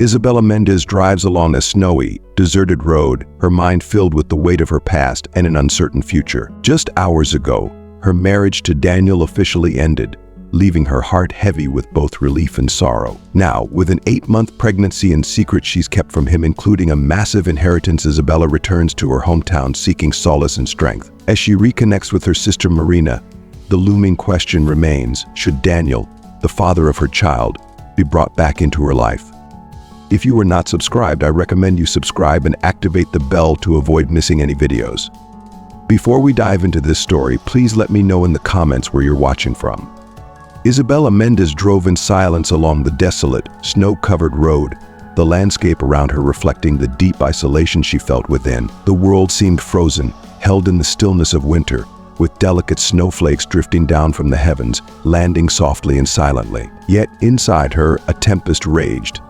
Isabella Mendez drives along a snowy, deserted road, her mind filled with the weight of her past and an uncertain future. Just hours ago, her marriage to Daniel officially ended, leaving her heart heavy with both relief and sorrow. Now, with an 8-month pregnancy and secrets she's kept from him, including a massive inheritance, Isabella returns to her hometown seeking solace and strength. As she reconnects with her sister Marina, the looming question remains: should Daniel, the father of her child, be brought back into her life? If you are not subscribed, I recommend you subscribe and activate the bell to avoid missing any videos. Before we dive into this story, please let me know in the comments where you're watching from. Isabella Mendez drove in silence along the desolate, snow-covered road, the landscape around her reflecting the deep isolation she felt within. The world seemed frozen, held in the stillness of winter, with delicate snowflakes drifting down from the heavens, landing softly and silently. Yet inside her, a tempest raged.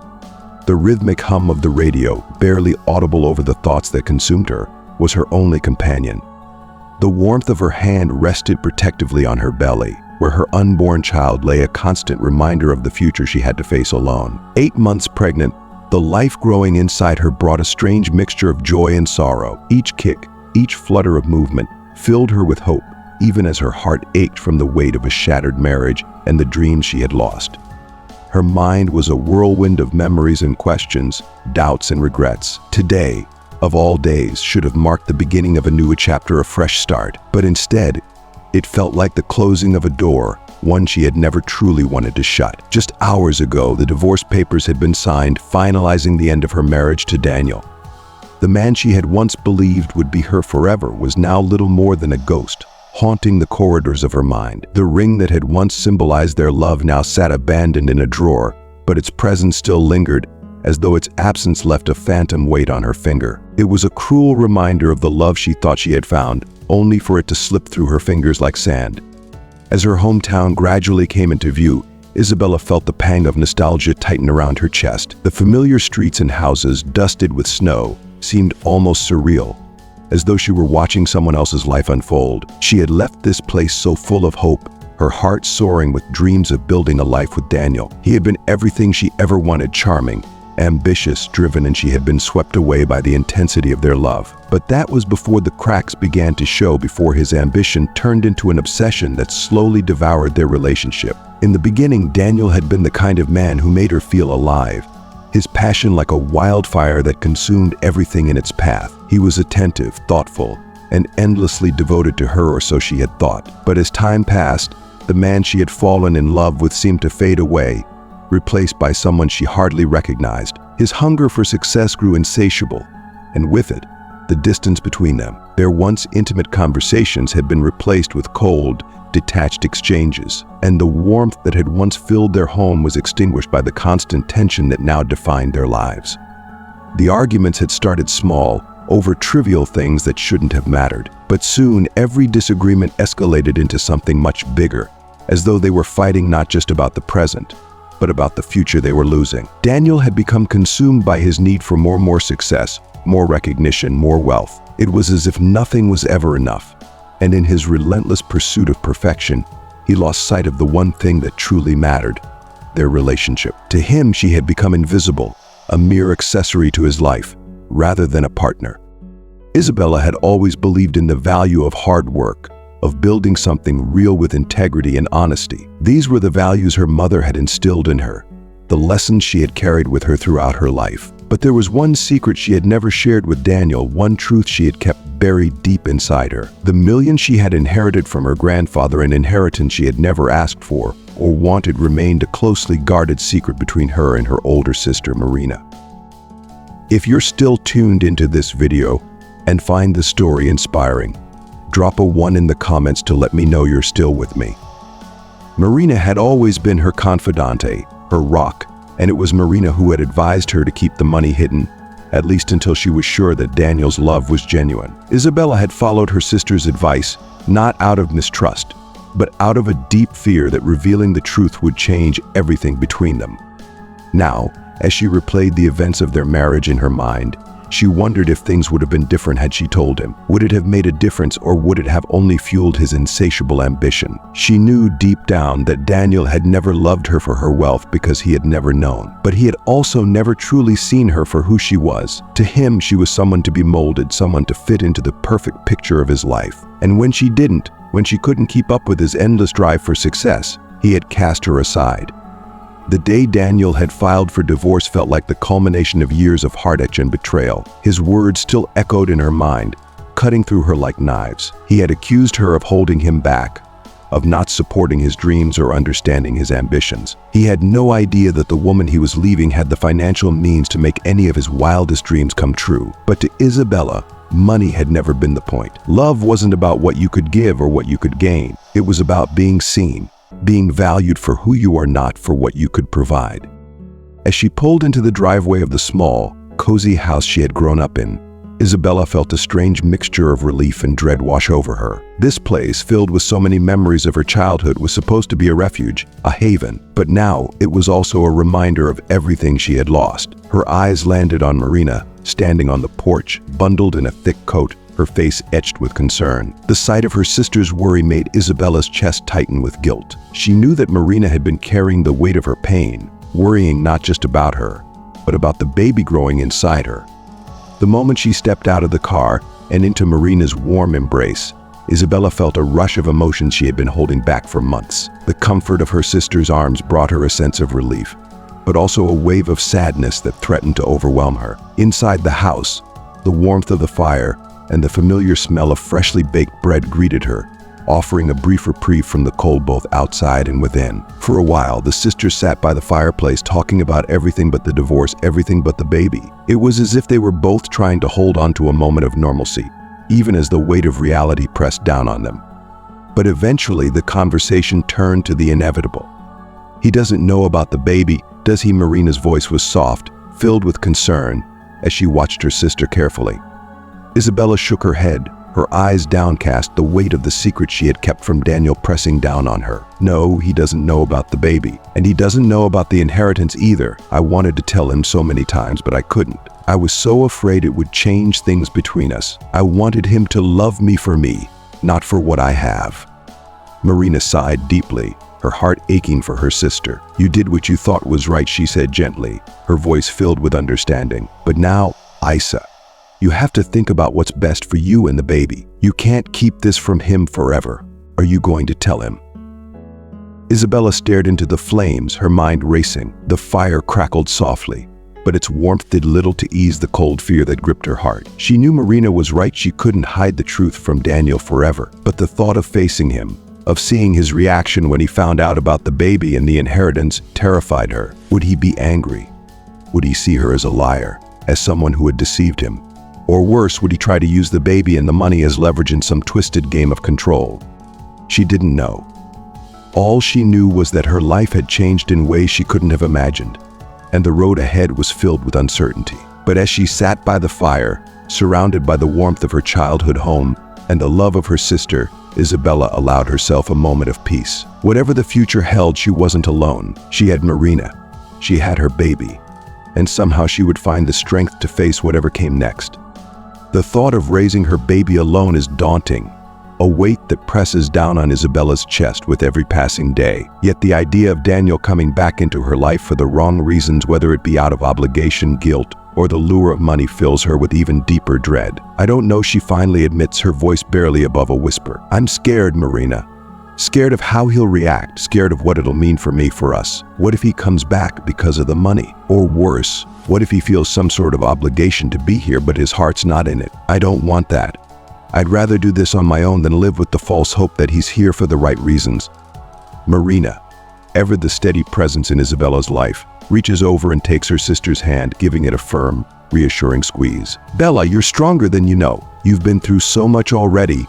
The rhythmic hum of the radio, barely audible over the thoughts that consumed her, was her only companion. The warmth of her hand rested protectively on her belly, where her unborn child lay, a constant reminder of the future she had to face alone. 8 months pregnant, the life growing inside her brought a strange mixture of joy and sorrow. Each kick, each flutter of movement, filled her with hope, even as her heart ached from the weight of a shattered marriage and the dreams she had lost. Her mind was a whirlwind of memories and questions, doubts and regrets. Today, of all days, should have marked the beginning of a new chapter, a fresh start. But instead, it felt like the closing of a door, one she had never truly wanted to shut. Just hours ago, the divorce papers had been signed, finalizing the end of her marriage to Daniel. The man she had once believed would be her forever was now little more than a ghost, haunting the corridors of her mind. The ring that had once symbolized their love now sat abandoned in a drawer, but its presence still lingered, as though its absence left a phantom weight on her finger. It was a cruel reminder of the love she thought she had found, only for it to slip through her fingers like sand. As her hometown gradually came into view, Isabella felt the pang of nostalgia tighten around her chest. The familiar streets and houses, dusted with snow, seemed almost surreal, as though she were watching someone else's life unfold. She had left this place so full of hope, her heart soaring with dreams of building a life with Daniel. He had been everything she ever wanted: charming, ambitious, driven, and she had been swept away by the intensity of their love. But that was before the cracks began to show, before his ambition turned into an obsession that slowly devoured their relationship. In the beginning, Daniel had been the kind of man who made her feel alive, his passion like a wildfire that consumed everything in its path. He was attentive, thoughtful, and endlessly devoted to her, or so she had thought. But as time passed, the man she had fallen in love with seemed to fade away, replaced by someone she hardly recognized. His hunger for success grew insatiable, and with it, the distance between them. Their once intimate conversations had been replaced with cold, detached exchanges, and the warmth that had once filled their home was extinguished by the constant tension that now defined their lives. The arguments had started small, over trivial things that shouldn't have mattered, but soon every disagreement escalated into something much bigger, as though they were fighting not just about the present, but about the future they were losing. Daniel had become consumed by his need for more success, more recognition, more wealth. It was as if nothing was ever enough, and in his relentless pursuit of perfection, he lost sight of the one thing that truly mattered: their relationship. To him, she had become invisible, a mere accessory to his life, rather than a partner. Isabella had always believed in the value of hard work, of building something real with integrity and honesty. These were the values her mother had instilled in her, the lessons she had carried with her throughout her life. But there was one secret she had never shared with Daniel, one truth she had kept buried deep inside her. The millions she had inherited from her grandfather, an inheritance she had never asked for or wanted, remained a closely guarded secret between her and her older sister, Marina. If you're still tuned into this video and find the story inspiring, drop a 1 in the comments to let me know you're still with me. Marina had always been her confidante, her rock, and it was Marina who had advised her to keep the money hidden, at least until she was sure that Daniel's love was genuine. Isabella had followed her sister's advice, not out of mistrust, but out of a deep fear that revealing the truth would change everything between them. Now, as she replayed the events of their marriage in her mind, She wondered if things would have been different had she told him. Would it have made a difference, or would it have only fueled his insatiable ambition? She knew deep down that Daniel had never loved her for her wealth because he had never known. But he had also never truly seen her for who she was. To him, she was someone to be molded, someone to fit into the perfect picture of his life. And when she didn't, when she couldn't keep up with his endless drive for success, he had cast her aside. The day Daniel had filed for divorce felt like the culmination of years of heartache and betrayal. His words still echoed in her mind, cutting through her like knives. He had accused her of holding him back, of not supporting his dreams or understanding his ambitions. He had no idea that the woman he was leaving had the financial means to make any of his wildest dreams come true. But to Isabella, money had never been the point. Love wasn't about what you could give or what you could gain. It was about being seen, being valued for who you are, not for what you could provide. As she pulled into the driveway of the small, cozy house she had grown up in, Isabella felt a strange mixture of relief and dread wash over her. This place, filled with so many memories of her childhood, was supposed to be a refuge, a haven, but now it was also a reminder of everything she had lost. Her eyes landed on Marina, standing on the porch, bundled in a thick coat, her face etched with concern. The sight of her sister's worry made Isabella's chest tighten with guilt. She knew that Marina had been carrying the weight of her pain, worrying not just about her, but about the baby growing inside her. The moment she stepped out of the car and into Marina's warm embrace, Isabella felt a rush of emotions she had been holding back for months. The comfort of her sister's arms brought her a sense of relief, but also a wave of sadness that threatened to overwhelm her. Inside the house, the warmth of the fire and the familiar smell of freshly baked bread greeted her, offering a brief reprieve from the cold both outside and within. For a while, the sisters sat by the fireplace talking about everything but the divorce, everything but the baby. It was as if they were both trying to hold on to a moment of normalcy, even as the weight of reality pressed down on them. But eventually, the conversation turned to the inevitable. "He doesn't know about the baby, does he?" Marina's voice was soft, filled with concern, as she watched her sister carefully. Isabella shook her head, her eyes downcast, the weight of the secret she had kept from Daniel pressing down on her. "No, he doesn't know about the baby. And he doesn't know about the inheritance either. I wanted to tell him so many times, but I couldn't. I was so afraid it would change things between us. I wanted him to love me for me, not for what I have." Marina sighed deeply, her heart aching for her sister. "You did what you thought was right," she said gently, her voice filled with understanding. "But now, Isa, you have to think about what's best for you and the baby. You can't keep this from him forever. Are you going to tell him?" Isabella stared into the flames, her mind racing. The fire crackled softly, but its warmth did little to ease the cold fear that gripped her heart. She knew Marina was right. She couldn't hide the truth from Daniel forever. But the thought of facing him, of seeing his reaction when he found out about the baby and the inheritance, terrified her. Would he be angry? Would he see her as a liar, as someone who had deceived him? Or worse, would he try to use the baby and the money as leverage in some twisted game of control? She didn't know. All she knew was that her life had changed in ways she couldn't have imagined, and the road ahead was filled with uncertainty. But as she sat by the fire, surrounded by the warmth of her childhood home and the love of her sister, Isabella allowed herself a moment of peace. Whatever the future held, she wasn't alone. She had Marina. She had her baby. And somehow she would find the strength to face whatever came next. The thought of raising her baby alone is daunting, a weight that presses down on Isabella's chest with every passing day. Yet the idea of Daniel coming back into her life for the wrong reasons, whether it be out of obligation, guilt, or the lure of money, fills her with even deeper dread. "I don't know," she finally admits, her voice barely above a whisper. "I'm scared, Marina. Scared of how he'll react, scared of what it'll mean for me, for us. What if he comes back because of the money? Or worse, what if he feels some sort of obligation to be here but his heart's not in it? I don't want that. I'd rather do this on my own than live with the false hope that he's here for the right reasons." Marina, ever the steady presence in Isabella's life, reaches over and takes her sister's hand, giving it a firm, reassuring squeeze. "Bella, you're stronger than you know. You've been through so much already,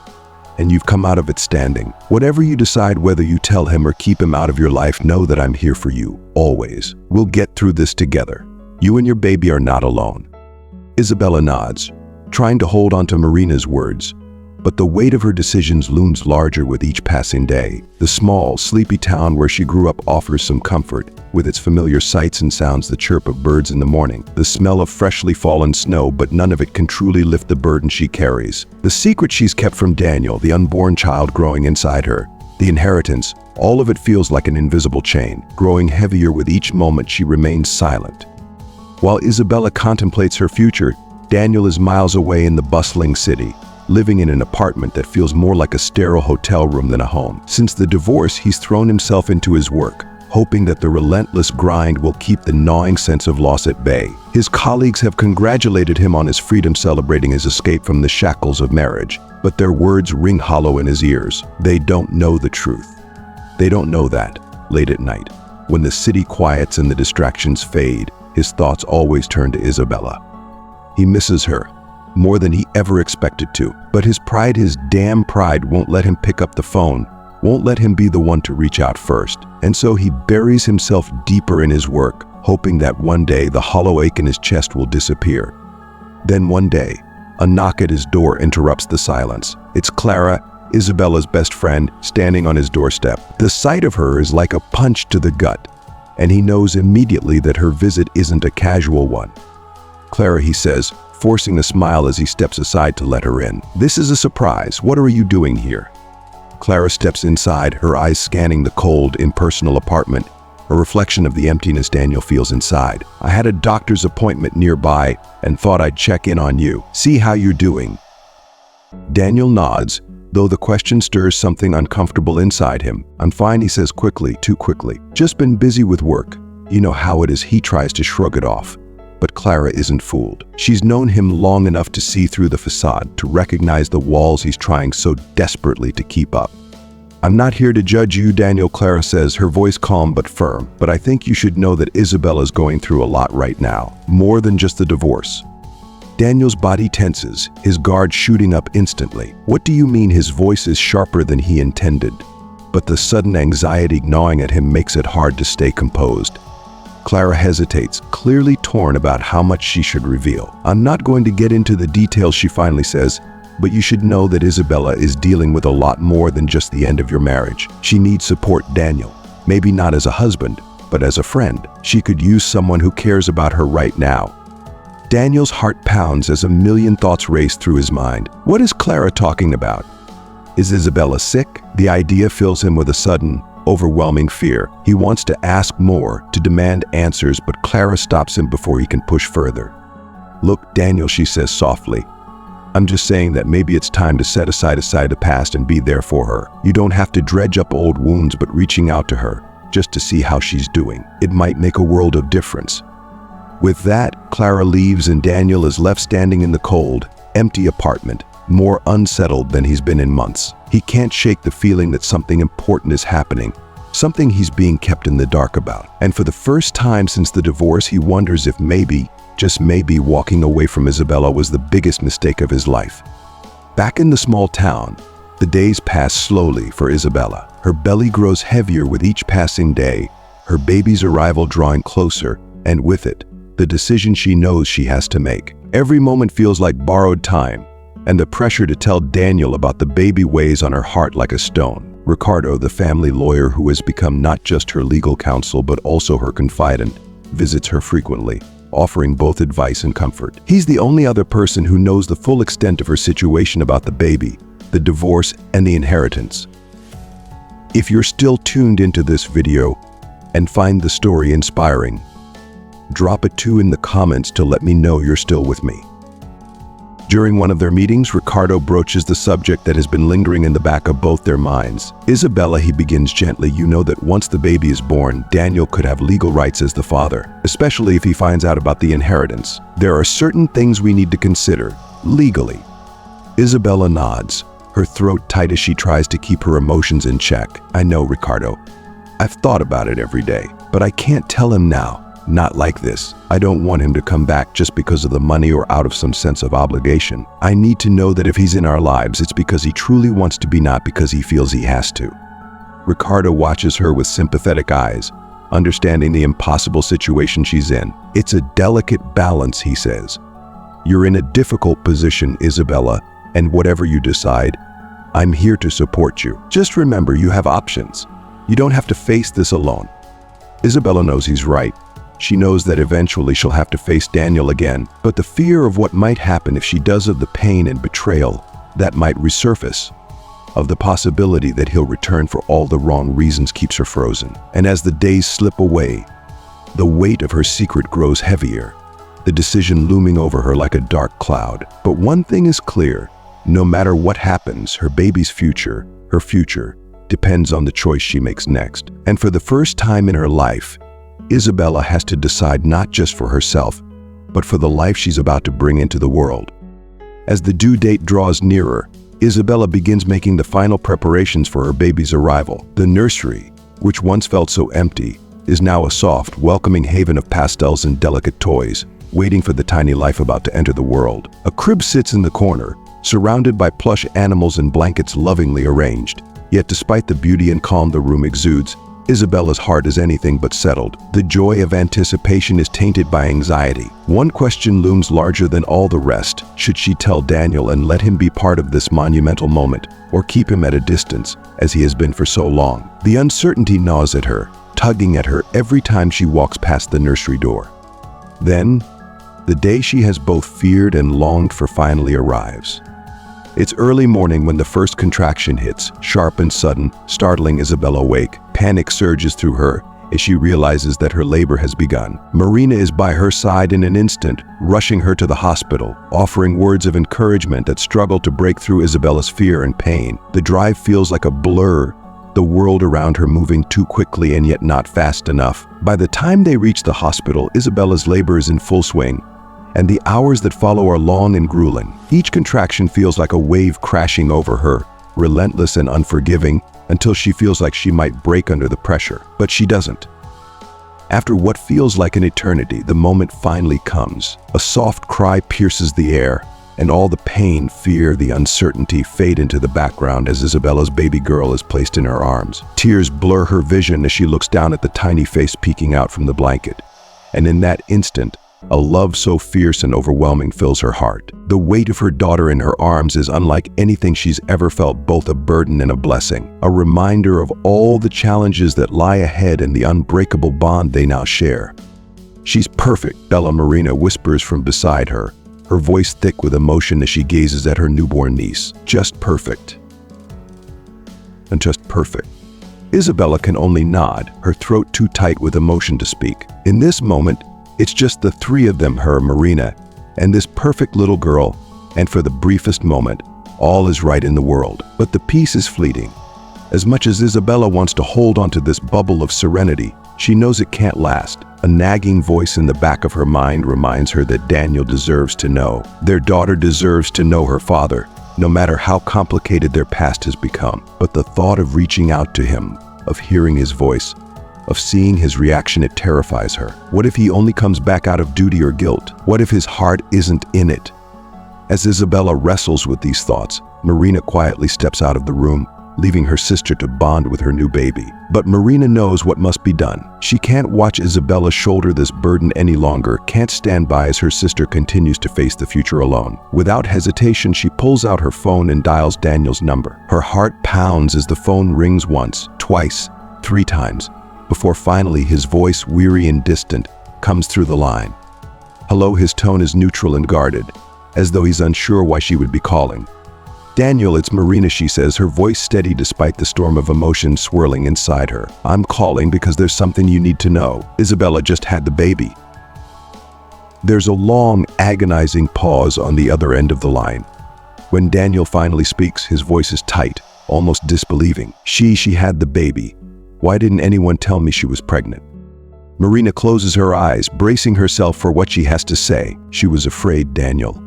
and you've come out of it standing. Whatever you decide, whether you tell him or keep him out of your life, know that I'm here for you, always. We'll get through this together. You and your baby are not alone." Isabella nods, trying to hold on to Marina's words, But the weight of her decisions looms larger with each passing day. The small, sleepy town where she grew up offers some comfort, with its familiar sights and sounds, the chirp of birds in the morning, the smell of freshly fallen snow, but none of it can truly lift the burden she carries. The secret she's kept from Daniel, the unborn child growing inside her, the inheritance, all of it feels like an invisible chain, growing heavier with each moment she remains silent. While Isabella contemplates her future, Daniel is miles away in the bustling city, living in an apartment that feels more like a sterile hotel room than a home. Since the divorce, he's thrown himself into his work, hoping that the relentless grind will keep the gnawing sense of loss at bay. His colleagues have congratulated him on his freedom, celebrating his escape from the shackles of marriage, but their words ring hollow in his ears. They don't know the truth. They don't know that, late at night, when the city quiets and the distractions fade, his thoughts always turn to Isabella. He misses her, more than he ever expected to, but his pride, his damn pride, won't let him pick up the phone, won't let him be the one to reach out first. And so he buries himself deeper in his work, hoping that one day the hollow ache in his chest will disappear. Then one day, a knock at his door interrupts the silence. It's Clara, Isabella's best friend, standing on his doorstep. The sight of her is like a punch to the gut, and he knows immediately that her visit isn't a casual one. "Clara," he says, forcing a smile as he steps aside to let her in. "This is a surprise. What are you doing here?" Clara steps inside, her eyes scanning the cold, impersonal apartment, a reflection of the emptiness Daniel feels inside. "I had a doctor's appointment nearby and thought I'd check in on you, see how you're doing." Daniel nods, though the question stirs something uncomfortable inside him. "I'm fine," he says quickly, too quickly. "Just been busy with work." You know how it is, he tries to shrug it off. But Clara isn't fooled. She's known him long enough to see through the facade, to recognize the walls he's trying so desperately to keep up. "I'm not here to judge you, Daniel," Clara says, her voice calm but firm. "But I think you should know that Isabella's going through a lot right now, more than just the divorce." Daniel's body tenses, his guard shooting up instantly. "What do you mean?" His voice is sharper than he intended, but the sudden anxiety gnawing at him makes it hard to stay composed. Clara hesitates, clearly torn about how much she should reveal. "I'm not going to get into the details," she finally says, "but you should know that Isabella is dealing with a lot more than just the end of your marriage. She needs support, Daniel. Maybe not as a husband, but as a friend. She could use someone who cares about her right now." Daniel's heart pounds as a million thoughts race through his mind. What is Clara talking about? Is Isabella sick? The idea fills him with a sudden, overwhelming fear. He wants to ask more, to demand answers, but Clara stops him before he can push further. "Look, Daniel," she says softly, "I'm just saying that maybe it's time to set aside the past and be there for her. You don't have to dredge up old wounds, but reaching out to her, just to see how she's doing. It might make a world of difference." With that, Clara leaves and Daniel is left standing in the cold, empty apartment, more unsettled than he's been in months. He can't shake the feeling that something important is happening, something he's being kept in the dark about. And for the first time since the divorce, he wonders if maybe, just maybe, walking away from Isabella was the biggest mistake of his life. Back in the small town, the days pass slowly for Isabella. Her belly grows heavier with each passing day, her baby's arrival drawing closer, and with it, the decision she knows she has to make. Every moment feels like borrowed time, and the pressure to tell Daniel about the baby weighs on her heart like a stone. Ricardo, the family lawyer who has become not just her legal counsel but also her confidant, visits her frequently, offering both advice and comfort. He's the only other person who knows the full extent of her situation about the baby, the divorce, and the inheritance. If you're still tuned into this video and find the story inspiring, drop a 2 in the comments to let me know you're still with me. During one of their meetings, Ricardo broaches the subject that has been lingering in the back of both their minds. "Isabella," he begins gently, "you know that once the baby is born, Daniel could have legal rights as the father, especially if he finds out about the inheritance. There are certain things we need to consider, legally." Isabella nods, her throat tight as she tries to keep her emotions in check. "I know, Ricardo. I've thought about it every day, but I can't tell him now. Not like this. I don't want him to come back just because of the money or out of some sense of obligation. I need to know that if he's in our lives, it's because he truly wants to be, not because he feels he has to." Ricardo watches her with sympathetic eyes, understanding the impossible situation she's in. "It's a delicate balance," he says. "You're in a difficult position, Isabella, And whatever you decide, I'm here to support you. Just remember, you have options. You don't have to face this alone." Isabella knows he's right. She knows that eventually she'll have to face Daniel again, but the fear of what might happen if she does, of the pain and betrayal that might resurface, of the possibility that he'll return for all the wrong reasons, keeps her frozen. And as the days slip away, the weight of her secret grows heavier, the decision looming over her like a dark cloud. But one thing is clear: no matter what happens, her baby's future, her future, depends on the choice she makes next. And for the first time in her life, Isabella has to decide not just for herself, but for the life she's about to bring into the world. As the due date draws nearer, Isabella begins making the final preparations for her baby's arrival. The nursery, which once felt so empty, is now a soft, welcoming haven of pastels and delicate toys, waiting for the tiny life about to enter the world. A crib sits in the corner, surrounded by plush animals and blankets lovingly arranged. Yet despite the beauty and calm the room exudes, Isabella's heart is anything but settled. The joy of anticipation is tainted by anxiety. One question looms larger than all the rest. Should she tell Daniel and let him be part of this monumental moment, or keep him at a distance, as he has been for so long? The uncertainty gnaws at her, tugging at her every time she walks past the nursery door. Then, the day she has both feared and longed for finally arrives. It's early morning when the first contraction hits, sharp and sudden, startling Isabella awake. Panic surges through her as she realizes that her labor has begun. Marina is by her side in an instant, rushing her to the hospital, offering words of encouragement that struggle to break through Isabella's fear and pain. The drive feels like a blur, the world around her moving too quickly and yet not fast enough. By the time they reach the hospital, Isabella's labor is in full swing, and the hours that follow are long and grueling. Each contraction feels like a wave crashing over her, relentless and unforgiving, until she feels like she might break under the pressure. But she doesn't. After what feels like an eternity, the moment finally comes. A soft cry pierces the air, and all the pain, fear, the uncertainty fade into the background as Isabella's baby girl is placed in her arms. Tears blur her vision as she looks down at the tiny face peeking out from the blanket. And in that instant, a love so fierce and overwhelming fills her heart. The weight of her daughter in her arms is unlike anything she's ever felt, both a burden and a blessing, a reminder of all the challenges that lie ahead and the unbreakable bond they now share. "She's perfect," Bella Marina whispers from beside her, her voice thick with emotion as she gazes at her newborn niece. "Just perfect. And just perfect." Isabella can only nod, her throat too tight with emotion to speak. In this moment, it's just the three of them, her, Marina, and this perfect little girl, and for the briefest moment, all is right in the world. But the peace is fleeting. As much as Isabella wants to hold onto this bubble of serenity, she knows it can't last. A nagging voice in the back of her mind reminds her that Daniel deserves to know. Their daughter deserves to know her father, no matter how complicated their past has become. But the thought of reaching out to him, of hearing his voice, of seeing his reaction, it terrifies her. What if he only comes back out of duty or guilt? What if his heart isn't in it? As Isabella wrestles with these thoughts, Marina quietly steps out of the room, leaving her sister to bond with her new baby. But Marina knows what must be done. She can't watch Isabella shoulder this burden any longer, can't stand by as her sister continues to face the future alone. Without hesitation, she pulls out her phone and dials Daniel's number. Her heart pounds as the phone rings once, twice, 3 times, before finally his voice, weary and distant, comes through the line. "Hello," his tone is neutral and guarded, as though he's unsure why she would be calling. "Daniel, it's Marina," she says, her voice steady despite the storm of emotion swirling inside her. "I'm calling because there's something you need to know. Isabella just had the baby." There's a long, agonizing pause on the other end of the line. When Daniel finally speaks, his voice is tight, almost disbelieving. She had the baby. Why didn't anyone tell me she was pregnant?" Marina closes her eyes, bracing herself for what she has to say. "She was afraid, Daniel.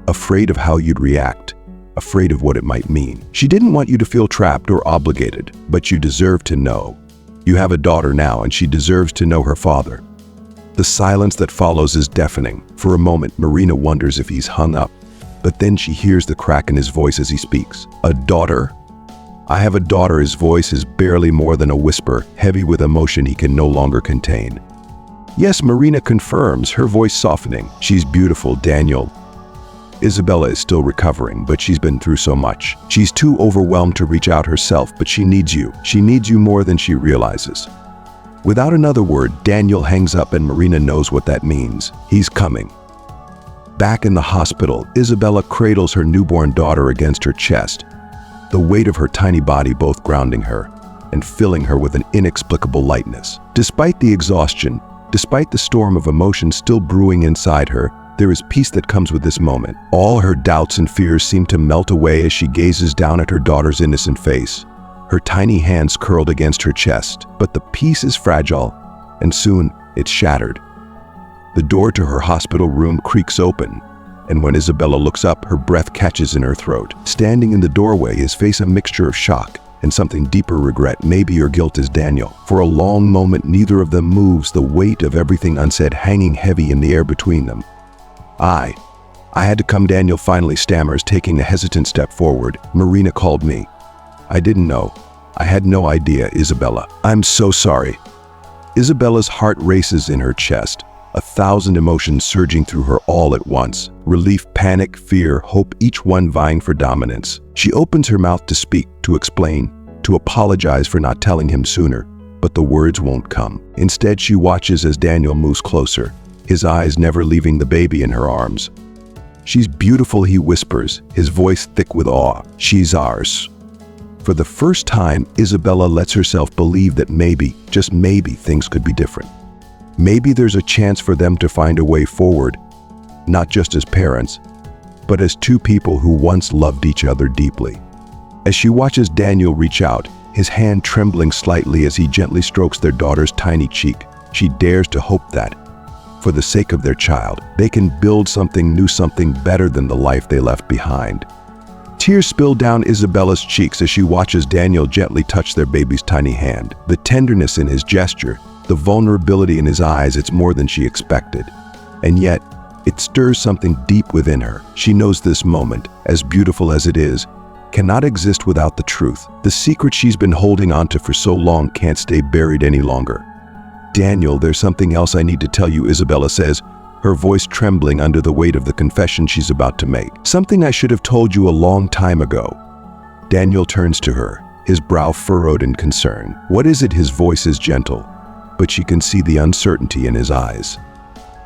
Afraid of how you'd react. Afraid of what it might mean. She didn't want you to feel trapped or obligated, but you deserve to know. You have a daughter now, and she deserves to know her father." The silence that follows is deafening. For a moment, Marina wonders if he's hung up, but then she hears the crack in his voice as he speaks. "A daughter? I have a daughter." His voice is barely more than a whisper, heavy with emotion he can no longer contain. "Yes," Marina confirms, her voice softening. "She's beautiful, Daniel. Isabella is still recovering, but she's been through so much. She's too overwhelmed to reach out herself, but she needs you. She needs you more than she realizes. Without another word, Daniel hangs up and Marina knows what that means. He's coming. Back in the hospital, Isabella cradles her newborn daughter against her chest, the weight of her tiny body both grounding her and filling her with an inexplicable lightness. Despite the exhaustion, despite the storm of emotion still brewing inside her, there is peace that comes with this moment. All her doubts and fears seem to melt away as she gazes down at her daughter's innocent face, her tiny hands curled against her chest. But the peace is fragile, and soon it's shattered. The door to her hospital room creaks open, and when Isabella looks up, her breath catches in her throat. Standing in the doorway, his face a mixture of shock and something deeper regret, maybe or guilt, is Daniel. For a long moment, neither of them moves, the weight of everything unsaid hanging heavy in the air between them. I had to come, Daniel finally stammers, taking a hesitant step forward. Marina called me. I didn't know. I had no idea, Isabella. I'm so sorry. Isabella's heart races in her chest, 1,000 emotions surging through her all at once. Relief, panic, fear, hope, each one vying for dominance. She opens her mouth to speak, to explain, to apologize for not telling him sooner, but the words won't come. Instead, she watches as Daniel moves closer, his eyes never leaving the baby in her arms. She's beautiful, he whispers, his voice thick with awe. She's ours. For the first time, Isabella lets herself believe that maybe, just maybe, things could be different. Maybe there's a chance for them to find a way forward, not just as parents, but as two people who once loved each other deeply. As she watches Daniel reach out, his hand trembling slightly as he gently strokes their daughter's tiny cheek, she dares to hope that, for the sake of their child, they can build something new, something better than the life they left behind. Tears spill down Isabella's cheeks as she watches Daniel gently touch their baby's tiny hand. The tenderness in his gesture, the vulnerability in his eyes, it's more than she expected. And yet, it stirs something deep within her. She knows this moment, as beautiful as it is, cannot exist without the truth. The secret she's been holding onto for so long can't stay buried any longer. Daniel, there's something else I need to tell you, Isabella says, her voice trembling under the weight of the confession she's about to make. Something I should have told you a long time ago. Daniel turns to her, his brow furrowed in concern. What is it? His voice is gentle, but she can see the uncertainty in his eyes.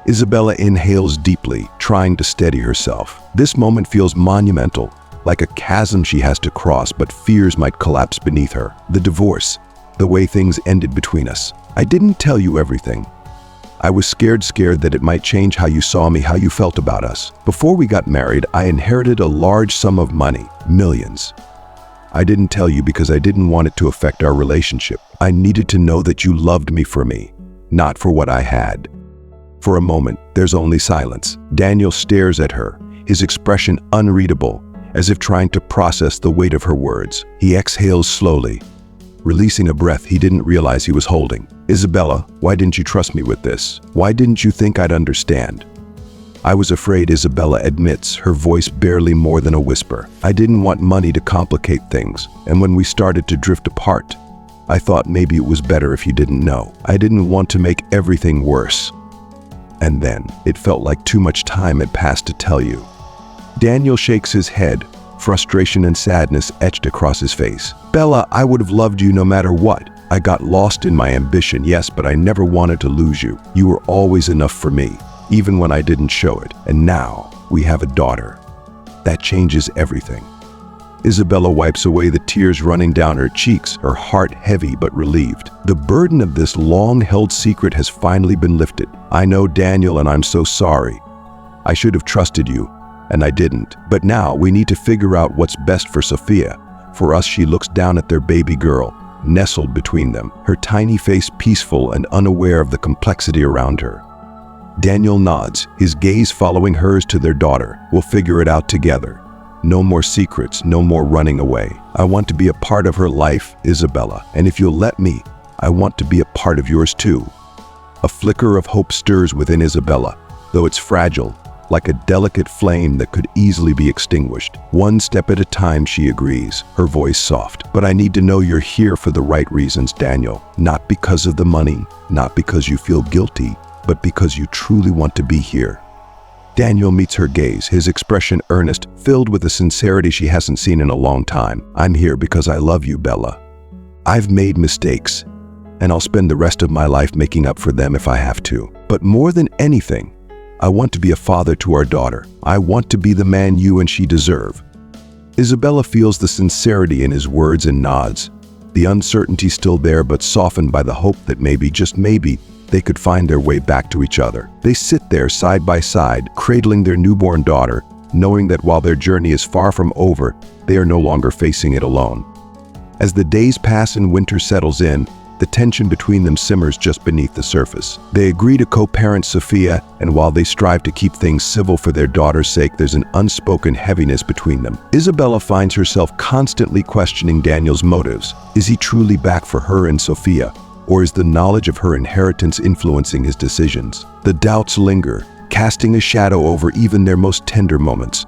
Isabella inhales deeply, trying to steady herself. This moment feels monumental, like a chasm she has to cross, but fears might collapse beneath her. The divorce, the way things ended between us. I didn't tell you everything. I was scared that it might change how you saw me, how you felt about us. Before we got married, I inherited a large sum of money, millions. I didn't tell you because I didn't want it to affect our relationship. I needed to know that you loved me for me, not for what I had. For a moment, there's only silence. Daniel stares at her, his expression unreadable, as if trying to process the weight of her words. He exhales slowly, releasing a breath he didn't realize he was holding. Isabella, why didn't you trust me with this? Why didn't you think I'd understand? I was afraid, Isabella admits, her voice barely more than a whisper. I didn't want money to complicate things, and when we started to drift apart, I thought maybe it was better if you didn't know. I didn't want to make everything worse. And then, it felt like too much time had passed to tell you. Daniel shakes his head, frustration and sadness etched across his face. Bella, I would have loved you no matter what. I got lost in my ambition, yes, but I never wanted to lose you. You were always enough for me, even when I didn't show it. And now, we have a daughter. That changes everything. Isabella wipes away the tears running down her cheeks, her heart heavy but relieved. The burden of this long-held secret has finally been lifted. I know, Daniel, and I'm so sorry. I should have trusted you, and I didn't. But now we need to figure out what's best for Sophia. For us, she looks down at their baby girl, nestled between them, her tiny face peaceful and unaware of the complexity around her. Daniel nods, his gaze following hers to their daughter. We'll figure it out together. No more secrets, no more running away. I want to be a part of her life, Isabella, and if you'll let me, I want to be a part of yours too. A flicker of hope stirs within Isabella, though it's fragile, like a delicate flame that could easily be extinguished. One step at a time, she agrees, her voice soft. But I need to know you're here for the right reasons, Daniel. Not because of the money, not because you feel guilty, but because you truly want to be here. Daniel meets her gaze, his expression earnest, filled with a sincerity she hasn't seen in a long time. "I'm here because I love you, Bella. I've made mistakes, and I'll spend the rest of my life making up for them if I have to. But more than anything, I want to be a father to our daughter. I want to be the man you and she deserve." Isabella feels the sincerity in his words and nods. The uncertainty still there, but softened by the hope that maybe, just maybe, they could find their way back to each other. They sit there side by side, cradling their newborn daughter, knowing that while their journey is far from over, they are no longer facing it alone. As the days pass and winter settles in, the tension between them simmers just beneath the surface. They agree to co-parent Sophia, and while they strive to keep things civil for their daughter's sake, there's an unspoken heaviness between them. Isabella finds herself constantly questioning Daniel's motives. Is he truly back for her and Sophia? Or is the knowledge of her inheritance influencing his decisions? The doubts linger, casting a shadow over even their most tender moments.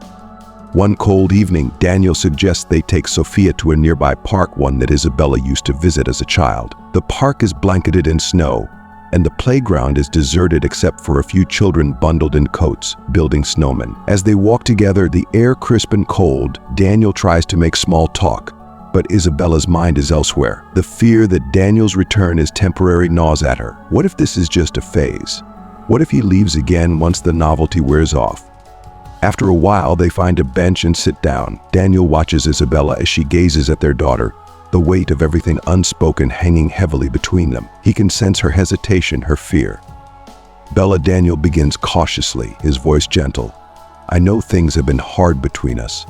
One cold evening, Daniel suggests they take Sophia to a nearby park, one that Isabella used to visit as a child. The park is blanketed in snow, and the playground is deserted except for a few children bundled in coats, building snowmen. As they walk together, the air crisp and cold, Daniel tries to make small talk, but Isabella's mind is elsewhere. The fear that Daniel's return is temporary gnaws at her. What if this is just a phase? What if he leaves again once the novelty wears off? After a while, they find a bench and sit down. Daniel watches Isabella as she gazes at their daughter, the weight of everything unspoken hanging heavily between them. He can sense her hesitation, her fear. "Bella," Daniel begins cautiously, his voice gentle. "I know things have been hard between us,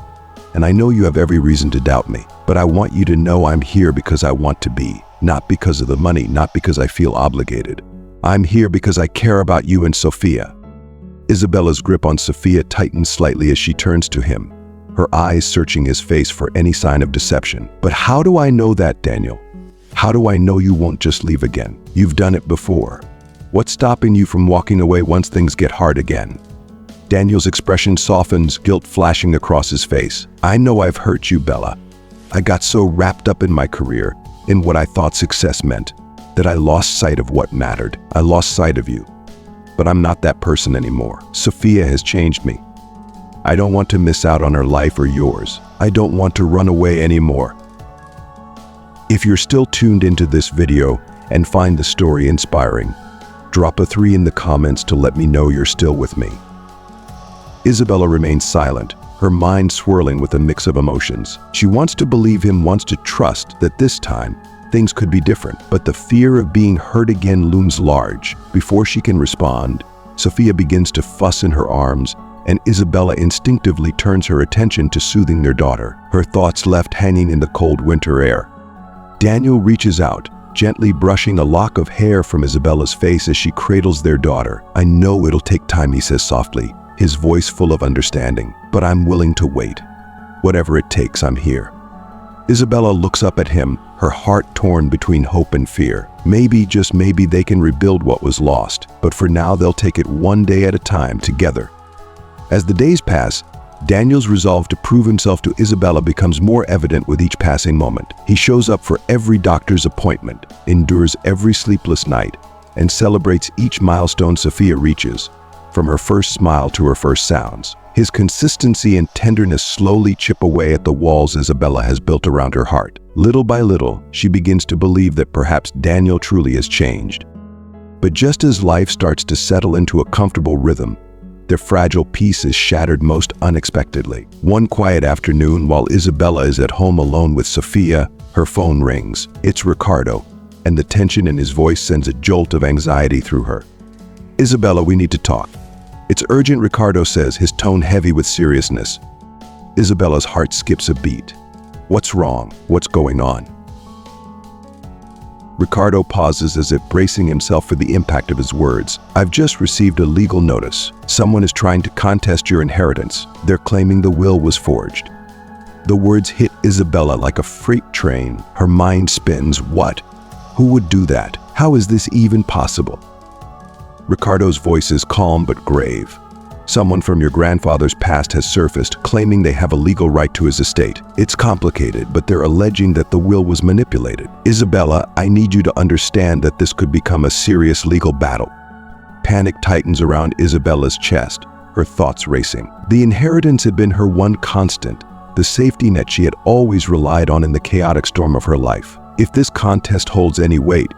and I know you have every reason to doubt me, but I want you to know I'm here because I want to be, not because of the money, not because I feel obligated. I'm here because I care about you and Sophia." Isabella's grip on Sophia tightens slightly as she turns to him, her eyes searching his face for any sign of deception. "But how do I know that, Daniel? How do I know you won't just leave again? You've done it before. What's stopping you from walking away once things get hard again?" Daniel's expression softens, guilt flashing across his face. "I know I've hurt you, Bella. I got so wrapped up in my career, in what I thought success meant, that I lost sight of what mattered. I lost sight of you. But I'm not that person anymore. Sophia has changed me. I don't want to miss out on her life or yours. I don't want to run away anymore." If you're still tuned into this video and find the story inspiring, drop a 3 in the comments to let me know you're still with me. Isabella remains silent, her mind swirling with a mix of emotions. She wants to believe him, wants to trust that this time, things could be different, but the fear of being hurt again looms large. Before she can respond, Sophia begins to fuss in her arms, and Isabella instinctively turns her attention to soothing their daughter, her thoughts left hanging in the cold winter air. Daniel reaches out, gently brushing a lock of hair from Isabella's face as she cradles their daughter. "I know it'll take time," he says softly, his voice full of understanding, "but I'm willing to wait. Whatever it takes, I'm here." Isabella looks up at him, her heart torn between hope and fear. Maybe, just maybe, they can rebuild what was lost, but for now they'll take it one day at a time together. As the days pass, Daniel's resolve to prove himself to Isabella becomes more evident with each passing moment. He shows up for every doctor's appointment, endures every sleepless night, and celebrates each milestone Sophia reaches, from her first smile to her first sounds. His consistency and tenderness slowly chip away at the walls Isabella has built around her heart. Little by little, she begins to believe that perhaps Daniel truly has changed. But just as life starts to settle into a comfortable rhythm, their fragile peace is shattered most unexpectedly. One quiet afternoon, while Isabella is at home alone with Sophia, her phone rings. It's Ricardo, and the tension in his voice sends a jolt of anxiety through her. "Isabella, we need to talk." "It's urgent," Ricardo says, his tone heavy with seriousness. Isabella's heart skips a beat. "What's wrong? What's going on?" Ricardo pauses as if bracing himself for the impact of his words. "I've just received a legal notice. Someone is trying to contest your inheritance. They're claiming the will was forged." The words hit Isabella like a freight train. Her mind spins. What? Who would do that? How is this even possible? Ricardo's voice is calm but grave. "Someone from your grandfather's past has surfaced, claiming they have a legal right to his estate. It's complicated, but they're alleging that the will was manipulated. Isabella, I need you to understand that this could become a serious legal battle." Panic tightens around Isabella's chest, her thoughts racing. The inheritance had been her one constant, the safety net she had always relied on in the chaotic storm of her life. If this contest holds any weight,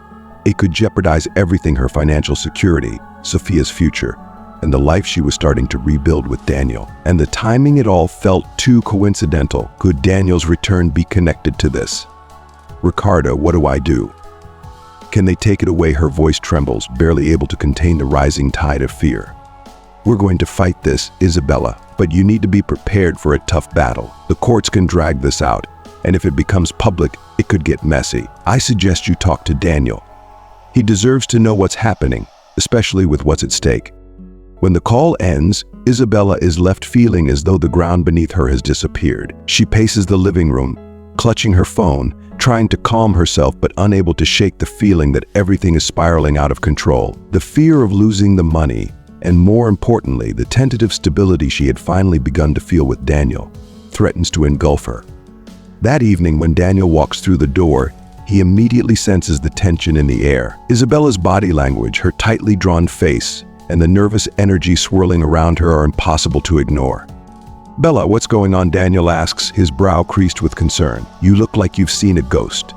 it could jeopardize everything: her financial security, Sophia's future, and the life she was starting to rebuild with Daniel. And the timing, it all felt too coincidental. Could Daniel's return be connected to this? "Ricardo, what do I do? Can they take it away?" Her voice trembles, barely able to contain the rising tide of fear. "We're going to fight this, Isabella, but you need to be prepared for a tough battle. The courts can drag this out, and if it becomes public, it could get messy. I suggest you talk to Daniel. He deserves to know what's happening, especially with what's at stake." When the call ends, Isabella is left feeling as though the ground beneath her has disappeared. She paces the living room, clutching her phone, trying to calm herself but unable to shake the feeling that everything is spiraling out of control. The fear of losing the money, and more importantly, the tentative stability she had finally begun to feel with Daniel, threatens to engulf her. That evening, when Daniel walks through the door, he immediately senses the tension in the air. Isabella's body language, her tightly drawn face, and the nervous energy swirling around her are impossible to ignore. "Bella, what's going on?" Daniel asks, his brow creased with concern. "You look like you've seen a ghost."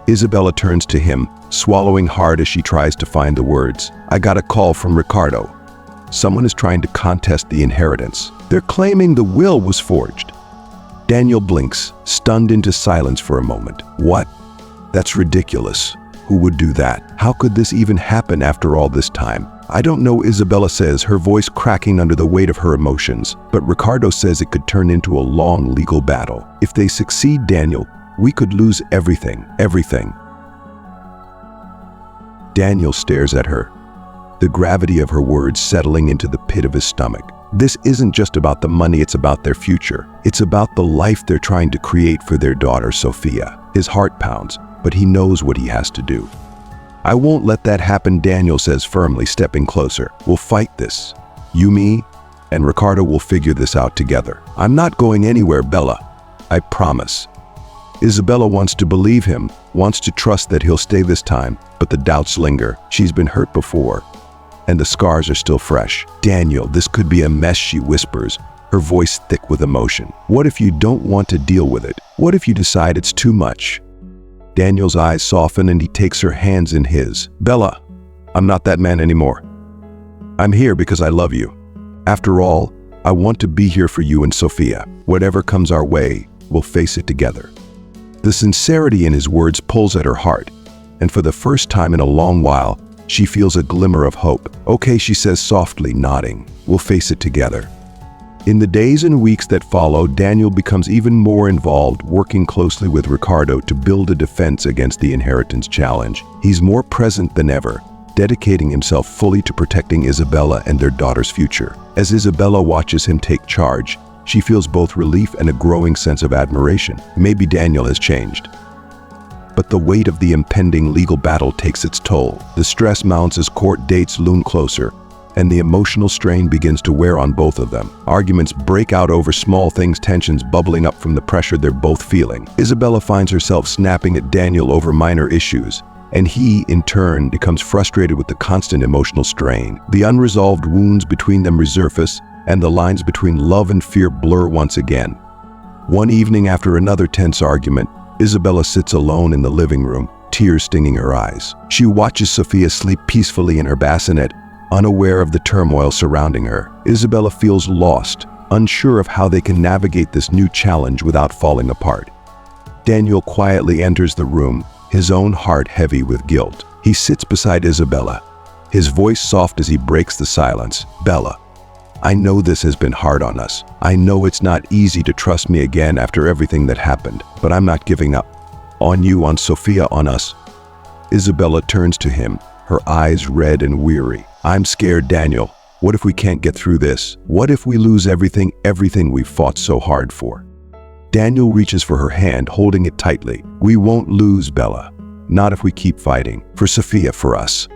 Isabella turns to him, swallowing hard as she tries to find the words. "I got a call from Ricardo. Someone is trying to contest the inheritance. They're claiming the will was forged." Daniel blinks, stunned into silence for a moment. "What? That's ridiculous. Who would do that? How could this even happen after all this time?" "I don't know," Isabella says, her voice cracking under the weight of her emotions. "But Ricardo says it could turn into a long legal battle. If they succeed, Daniel, we could lose everything, everything." Daniel stares at her, the gravity of her words settling into the pit of his stomach. This isn't just about the money, it's about their future. It's about the life they're trying to create for their daughter, Sophia. His heart pounds, but he knows what he has to do. "I won't let that happen," Daniel says firmly, stepping closer. "We'll fight this. You, me, and Ricardo will figure this out together. I'm not going anywhere, Bella. I promise." Isabella wants to believe him, wants to trust that he'll stay this time, but the doubts linger. She's been hurt before, and the scars are still fresh. "Daniel, this could be a mess," she whispers, her voice thick with emotion. "What if you don't want to deal with it? What if you decide it's too much?" Daniel's eyes soften and he takes her hands in his. "Bella, I'm not that man anymore. I'm here because I love you. After all, I want to be here for you and Sophia. Whatever comes our way, we'll face it together." The sincerity in his words pulls at her heart, and for the first time in a long while, she feels a glimmer of hope. "Okay," she says softly, nodding. "We'll face it together." In the days and weeks that follow, Daniel becomes even more involved, working closely with Ricardo to build a defense against the inheritance challenge. He's more present than ever, dedicating himself fully to protecting Isabella and their daughter's future. As Isabella watches him take charge, she feels both relief and a growing sense of admiration. Maybe Daniel has changed. But the weight of the impending legal battle takes its toll. The stress mounts as court dates loom closer, and the emotional strain begins to wear on both of them. Arguments break out over small things, tensions bubbling up from the pressure they're both feeling. Isabella finds herself snapping at Daniel over minor issues, and he, in turn, becomes frustrated with the constant emotional strain. The unresolved wounds between them resurface, and the lines between love and fear blur once again. One evening, after another tense argument, Isabella sits alone in the living room, tears stinging her eyes. She watches Sophia sleep peacefully in her bassinet, unaware of the turmoil surrounding her. Isabella feels lost, unsure of how they can navigate this new challenge without falling apart. Daniel quietly enters the room, his own heart heavy with guilt. He sits beside Isabella, his voice soft as he breaks the silence. "Bella, I know this has been hard on us. I know it's not easy to trust me again after everything that happened, but I'm not giving up. On you, on Sophia, on us." Isabella turns to him, her eyes red and weary. "I'm scared, Daniel. What if we can't get through this? What if we lose everything we've fought so hard for?" Daniel reaches for her hand, holding it tightly. "We won't lose, Bella. Not if we keep fighting. For Sophia, for us.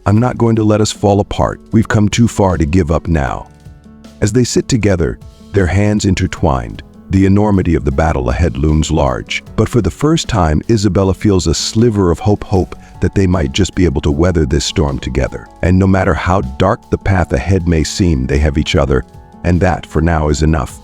I'm not going to let us fall apart. We've come too far to give up now." As they sit together, their hands intertwined, The enormity of the battle ahead looms large. But for the first time, Isabella feels a sliver of hope that they might just be able to weather this storm together. And no matter how dark the path ahead may seem, they have each other, and that, for now, is enough.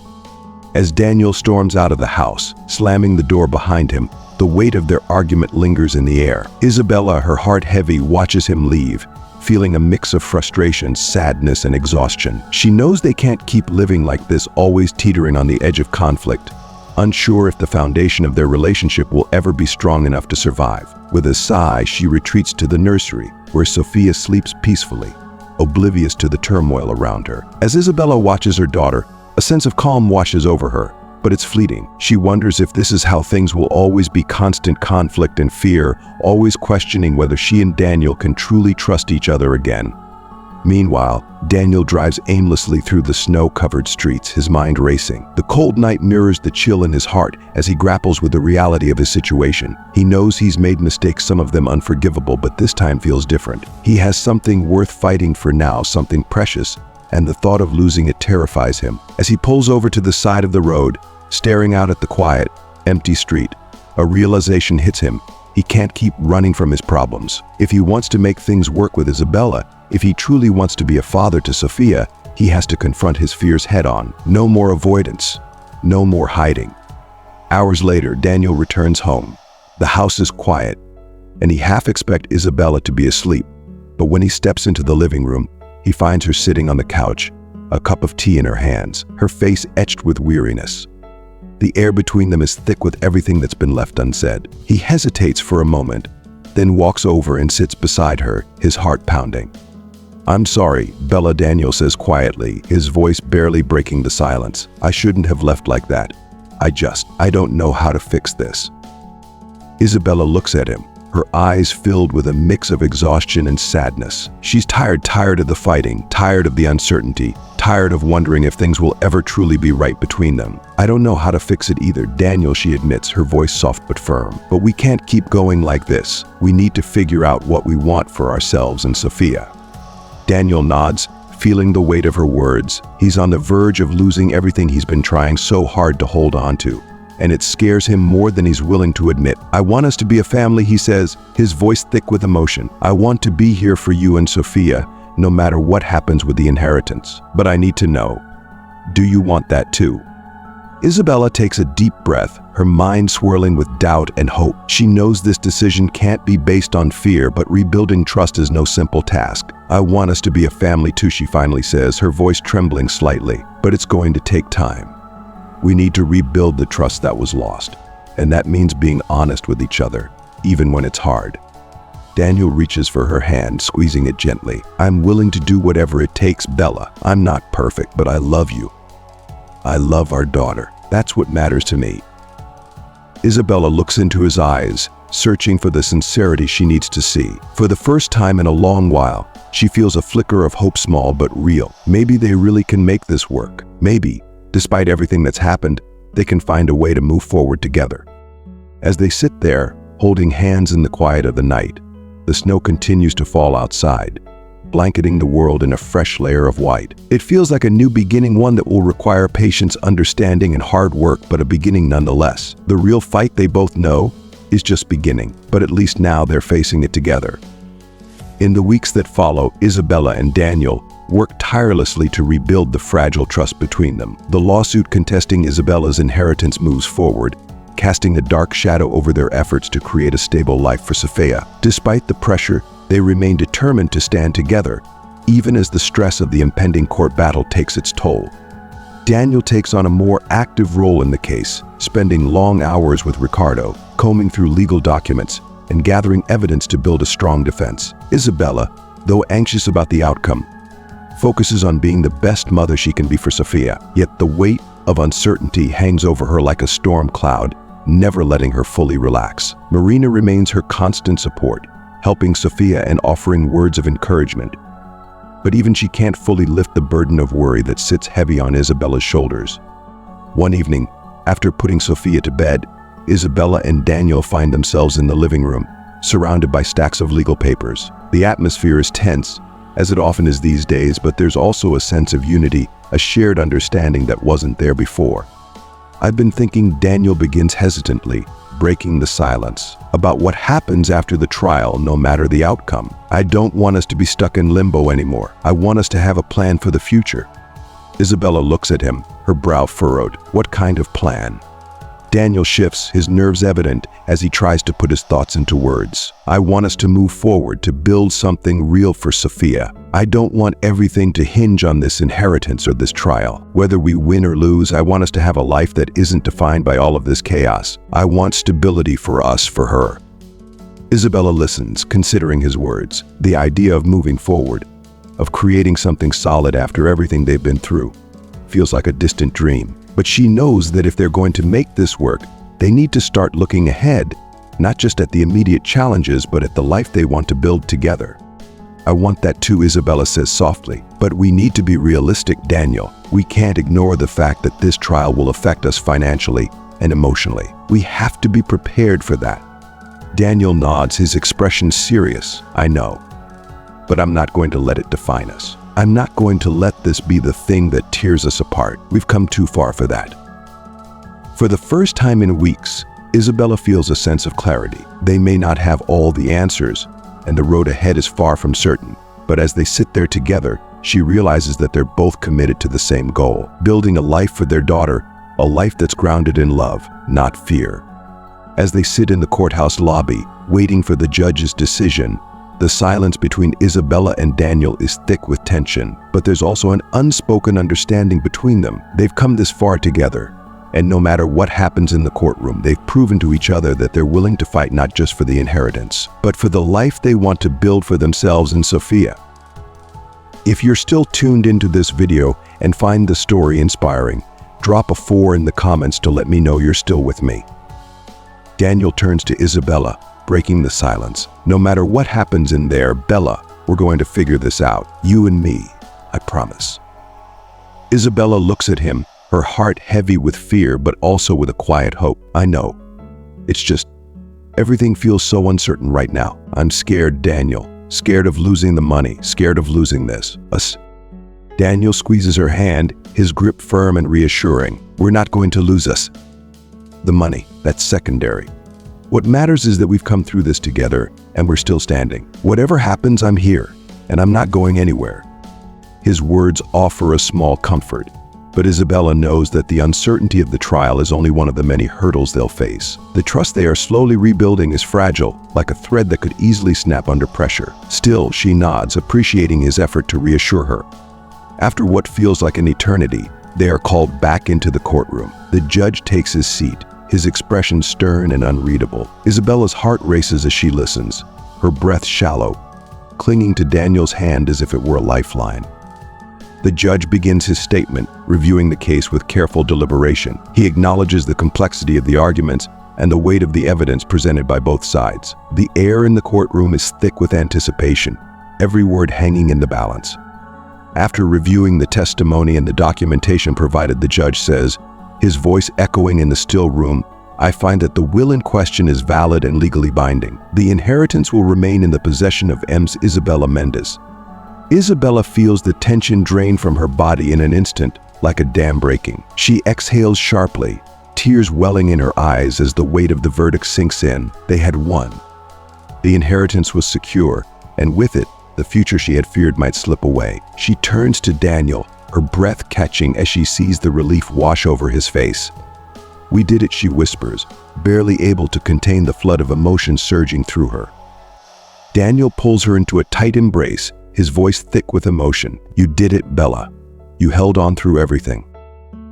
As Daniel storms out of the house, slamming the door behind him, the weight of their argument lingers in the air. Isabella, her heart heavy, watches him leave, feeling a mix of frustration, sadness, and exhaustion. She knows they can't keep living like this, always teetering on the edge of conflict, unsure if the foundation of their relationship will ever be strong enough to survive. With a sigh, she retreats to the nursery, where Sophia sleeps peacefully, oblivious to the turmoil around her. As Isabella watches her daughter, a sense of calm washes over her, but it's fleeting. She wonders if this is how things will always be: constant conflict and fear, always questioning whether she and Daniel can truly trust each other again. Meanwhile, Daniel drives aimlessly through the snow-covered streets, his mind racing. The cold night mirrors the chill in his heart as he grapples with the reality of his situation. He knows he's made mistakes, some of them unforgivable, but this time feels different. He has something worth fighting for now, something precious, and the thought of losing it terrifies him. As he pulls over to the side of the road, staring out at the quiet, empty street, a realization hits him. He can't keep running from his problems. If he wants to make things work with Isabella, if he truly wants to be a father to Sophia, he has to confront his fears head-on. No more avoidance, no more hiding. Hours later, Daniel returns home. The house is quiet, and he half expects Isabella to be asleep. But when he steps into the living room, he finds her sitting on the couch, a cup of tea in her hands, her face etched with weariness. The air between them is thick with everything that's been left unsaid. He hesitates for a moment, then walks over and sits beside her, his heart pounding. "I'm sorry," Bella, Daniel says quietly, his voice barely breaking the silence. "I shouldn't have left like that. I don't know how to fix this." Isabella looks at him, her eyes filled with a mix of exhaustion and sadness. She's tired of the fighting, tired of the uncertainty, tired of wondering if things will ever truly be right between them. "I don't know how to fix it either, Daniel," she admits, her voice soft but firm. "But we can't keep going like this. We need to figure out what we want for ourselves and Sophia." Daniel nods, feeling the weight of her words. He's on the verge of losing everything he's been trying so hard to hold on to, and it scares him more than he's willing to admit. "I want us to be a family," he says, his voice thick with emotion. "I want to be here for you and Sophia, no matter what happens with the inheritance. But I need to know, do you want that too?" Isabella takes a deep breath, her mind swirling with doubt and hope. She knows this decision can't be based on fear, but rebuilding trust is no simple task. "I want us to be a family too," she finally says, her voice trembling slightly. "But it's going to take time. We need to rebuild the trust that was lost, and that means being honest with each other, even when it's hard." Daniel reaches for her hand, squeezing it gently. "I'm willing to do whatever it takes, Bella. I'm not perfect, but I love you. I love our daughter. That's what matters to me." Isabella looks into his eyes, searching for the sincerity she needs to see. For the first time in a long while, she feels a flicker of hope, small but real. Maybe they really can make this work. Maybe, despite everything that's happened, they can find a way to move forward together. As they sit there, holding hands in the quiet of the night, the snow continues to fall outside, blanketing the world in a fresh layer of white. It feels like a new beginning, one that will require patience, understanding, and hard work, but a beginning nonetheless. The real fight, they both know, is just beginning, but at least now they're facing it together. In the weeks that follow, Isabella and Daniel work tirelessly to rebuild the fragile trust between them. The lawsuit contesting Isabella's inheritance moves forward, casting a dark shadow over their efforts to create a stable life for Sophia. Despite the pressure, they remain determined to stand together, even as the stress of the impending court battle takes its toll. Daniel takes on a more active role in the case, spending long hours with Ricardo, combing through legal documents and gathering evidence to build a strong defense. Isabella, though anxious about the outcome, focuses on being the best mother she can be for Sophia. Yet the weight of uncertainty hangs over her like a storm cloud, never letting her fully relax. Marina remains her constant support, helping Sophia and offering words of encouragement. But even she can't fully lift the burden of worry that sits heavy on Isabella's shoulders. One evening, after putting Sophia to bed, Isabella and Daniel find themselves in the living room, surrounded by stacks of legal papers. The atmosphere is tense, as it often is these days, but there's also a sense of unity, a shared understanding that wasn't there before. I've been thinking. Daniel begins hesitantly, breaking the silence, about what happens after the trial, no matter the outcome. I don't want us to be stuck in limbo anymore. I want us to have a plan for the future. Isabella looks at him, her brow furrowed. What kind of plan? Daniel shifts, his nerves evident, as he tries to put his thoughts into words. I want us to move forward, to build something real for Sophia. I don't want everything to hinge on this inheritance or this trial. Whether we win or lose, I want us to have a life that isn't defined by all of this chaos. I want stability for us, for her. Isabella listens, considering his words. The idea of moving forward, of creating something solid after everything they've been through, feels like a distant dream. But she knows that if they're going to make this work, they need to start looking ahead, not just at the immediate challenges, but at the life they want to build together. I want that too, Isabella says softly. But we need to be realistic, Daniel. We can't ignore the fact that this trial will affect us financially and emotionally. We have to be prepared for that. Daniel nods, his expression serious. I know, but I'm not going to let it define us. I'm not going to let this be the thing that tears us apart. We've come too far for that. For the first time in weeks, Isabella feels a sense of clarity. They may not have all the answers, and the road ahead is far from certain. But as they sit there together, she realizes that they're both committed to the same goal, building a life for their daughter, a life that's grounded in love, not fear. As they sit in the courthouse lobby, waiting for the judge's decision, the silence between Isabella and Daniel is thick with tension, but there's also an unspoken understanding between them. They've come this far together, and no matter what happens in the courtroom, they've proven to each other that they're willing to fight not just for the inheritance, but for the life they want to build for themselves and Sophia. If you're still tuned into this video and find the story inspiring, drop a 4 in the comments to let me know you're still with me. Daniel turns to Isabella, breaking the silence. No matter what happens in there, Bella, we're going to figure this out. You and me, I promise. Isabella looks at him, her heart heavy with fear, but also with a quiet hope. I know. It's just, everything feels so uncertain right now. I'm scared, Daniel. Scared of losing the money, scared of losing us. Daniel squeezes her hand, his grip firm and reassuring. We're not going to lose us. The money, that's secondary. What matters is that we've come through this together and we're still standing. Whatever happens, I'm here, and I'm not going anywhere. His words offer a small comfort, but Isabella knows that the uncertainty of the trial is only one of the many hurdles they'll face. The trust they are slowly rebuilding is fragile, like a thread that could easily snap under pressure. Still, she nods, appreciating his effort to reassure her. After what feels like an eternity, they are called back into the courtroom. The judge takes his seat, his expression stern and unreadable. Isabella's heart races as she listens, her breath shallow, clinging to Daniel's hand as if it were a lifeline. The judge begins his statement, reviewing the case with careful deliberation. He acknowledges the complexity of the arguments and the weight of the evidence presented by both sides. The air in the courtroom is thick with anticipation, every word hanging in the balance. After reviewing the testimony and the documentation provided, the judge says, his voice echoing in the still room, I find that the will in question is valid and legally binding. The inheritance will remain in the possession of Ms. Isabella Mendes. Isabella feels the tension drain from her body in an instant, like a dam breaking. She exhales sharply, tears welling in her eyes as the weight of the verdict sinks in. They had won. The inheritance was secure, and with it, the future she had feared might slip away. She turns to Daniel, her breath catching as she sees the relief wash over his face. We did it, she whispers, barely able to contain the flood of emotion surging through her. Daniel pulls her into a tight embrace, his voice thick with emotion. You did it, Bella. You held on through everything.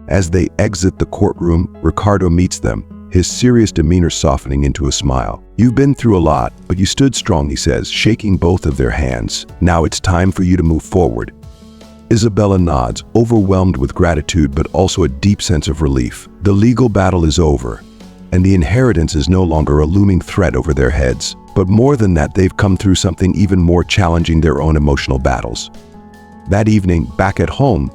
As they exit the courtroom, Ricardo meets them, his serious demeanor softening into a smile. You've been through a lot, but you stood strong, he says, shaking both of their hands. Now it's time for you to move forward. Isabella nods, overwhelmed with gratitude but also a deep sense of relief. The legal battle is over, and the inheritance is no longer a looming threat over their heads. But more than that, they've come through something even more challenging, their own emotional battles. That evening, back at home,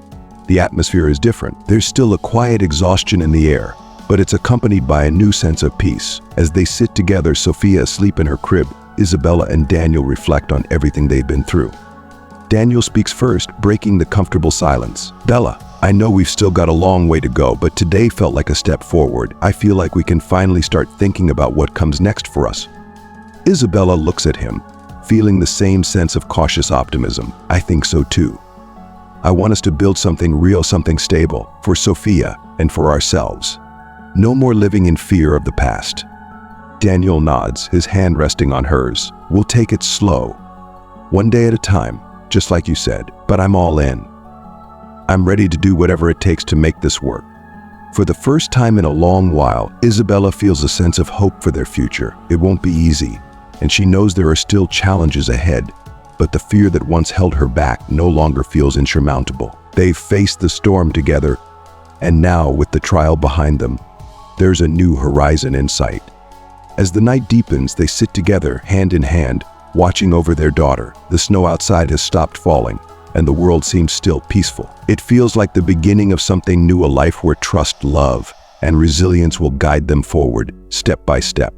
the atmosphere is different. There's still a quiet exhaustion in the air, but it's accompanied by a new sense of peace. As they sit together, Sophia asleep in her crib, Isabella and Daniel reflect on everything they've been through. Daniel speaks first, breaking the comfortable silence. Bella, I know we've still got a long way to go, but today felt like a step forward. I feel like we can finally start thinking about what comes next for us." Isabella looks at him, feeling the same sense of cautious optimism. "I think so too. I want us to build something real, something stable, for Sophia and for ourselves. No more living in fear of the past." Daniel nods, his hand resting on hers. "We'll take it slow, one day at a time, just like you said, but I'm all in. I'm ready to do whatever it takes to make this work." For the first time in a long while, Isabella feels a sense of hope for their future. It won't be easy, and she knows there are still challenges ahead, but the fear that once held her back no longer feels insurmountable. They've faced the storm together, and now, with the trial behind them, there's a new horizon in sight. As the night deepens, they sit together, hand in hand, watching over their daughter. The snow outside has stopped falling, and the world seems still peaceful. It feels like the beginning of something new, a life where trust, love, and resilience will guide them forward, step by step.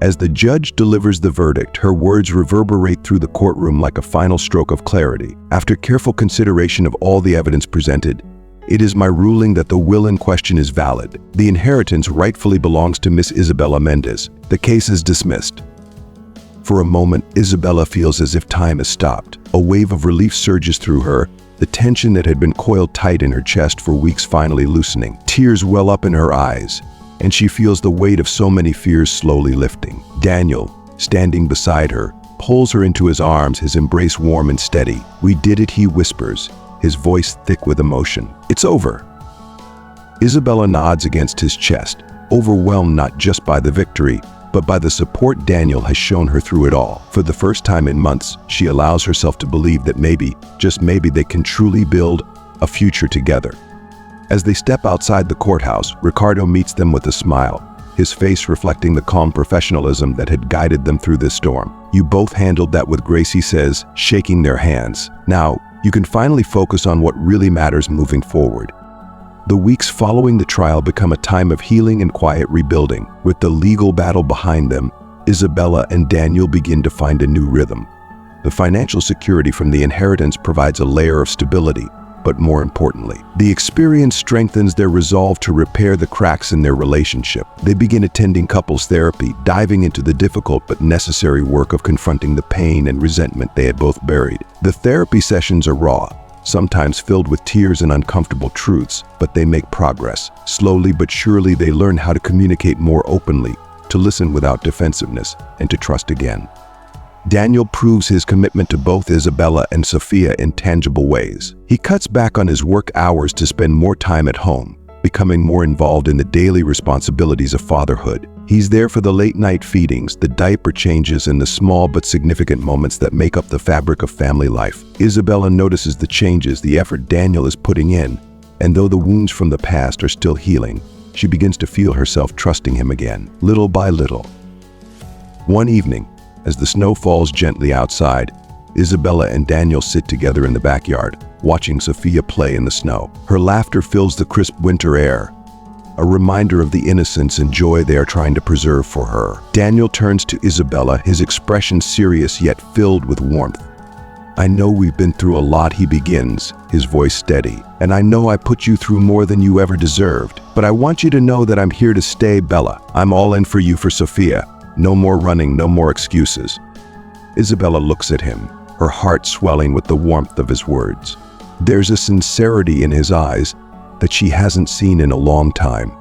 As the judge delivers the verdict, her words reverberate through the courtroom like a final stroke of clarity. "After careful consideration of all the evidence presented, it is my ruling that the will in question is valid. The inheritance rightfully belongs to Miss Isabella Mendez. The case is dismissed." For a moment, Isabella feels as if time has stopped. A wave of relief surges through her, the tension that had been coiled tight in her chest for weeks finally loosening. Tears well up in her eyes, and she feels the weight of so many fears slowly lifting. Daniel, standing beside her, pulls her into his arms, his embrace warm and steady. "We did it," he whispers, his voice thick with emotion. "It's over." Isabella nods against his chest, overwhelmed not just by the victory, but by the support Daniel has shown her through it all. For the first time in months, she allows herself to believe that maybe, just maybe, they can truly build a future together. As they step outside the courthouse, Ricardo meets them with a smile, his face reflecting the calm professionalism that had guided them through this storm. "You both handled that with grace," he says, shaking their hands. "Now, you can finally focus on what really matters moving forward." The weeks following the trial become a time of healing and quiet rebuilding. With the legal battle behind them, Isabella and Daniel begin to find a new rhythm. The financial security from the inheritance provides a layer of stability, but more importantly, the experience strengthens their resolve to repair the cracks in their relationship. They begin attending couples therapy, diving into the difficult but necessary work of confronting the pain and resentment they had both buried. The therapy sessions are raw, sometimes filled with tears and uncomfortable truths, but they make progress. Slowly but surely they learn how to communicate more openly, to listen without defensiveness, and to trust again. Daniel proves his commitment to both Isabella and Sophia in tangible ways. He cuts back on his work hours to spend more time at home, becoming more involved in the daily responsibilities of fatherhood. He's there for the late-night feedings, the diaper changes, and the small but significant moments that make up the fabric of family life. Isabella notices the changes, the effort Daniel is putting in, and though the wounds from the past are still healing, she begins to feel herself trusting him again, little by little. One evening, as the snow falls gently outside, Isabella and Daniel sit together in the backyard, watching Sophia play in the snow. Her laughter fills the crisp winter air, a reminder of the innocence and joy they are trying to preserve for her. Daniel turns to Isabella, his expression serious yet filled with warmth. "I know we've been through a lot," he begins, his voice steady. "And I know I put you through more than you ever deserved. But I want you to know that I'm here to stay, Bella. I'm all in for you, for Sophia. No more running, no more excuses." Isabella looks at him, her heart swelling with the warmth of his words. There's a sincerity in his eyes that she hasn't seen in a long time,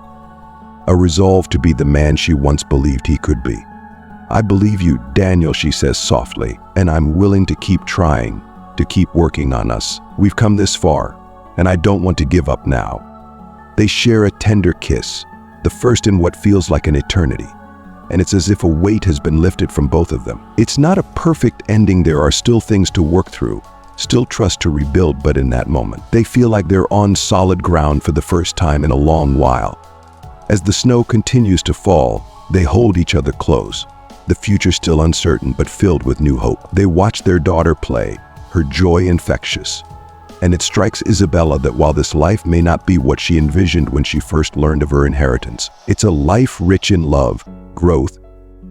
a resolve to be the man she once believed he could be. "I believe you, Daniel," she says softly, "and I'm willing to keep trying, to keep working on us. We've come this far, and I don't want to give up now." They share a tender kiss, the first in what feels like an eternity, and it's as if a weight has been lifted from both of them. It's not a perfect ending, there are still things to work through, still trust to rebuild, but in that moment, they feel like they're on solid ground for the first time in a long while. As the snow continues to fall, they hold each other close, the future still uncertain but filled with new hope. They watch their daughter play, her joy infectious. And it strikes Isabella that while this life may not be what she envisioned when she first learned of her inheritance, it's a life rich in love, growth,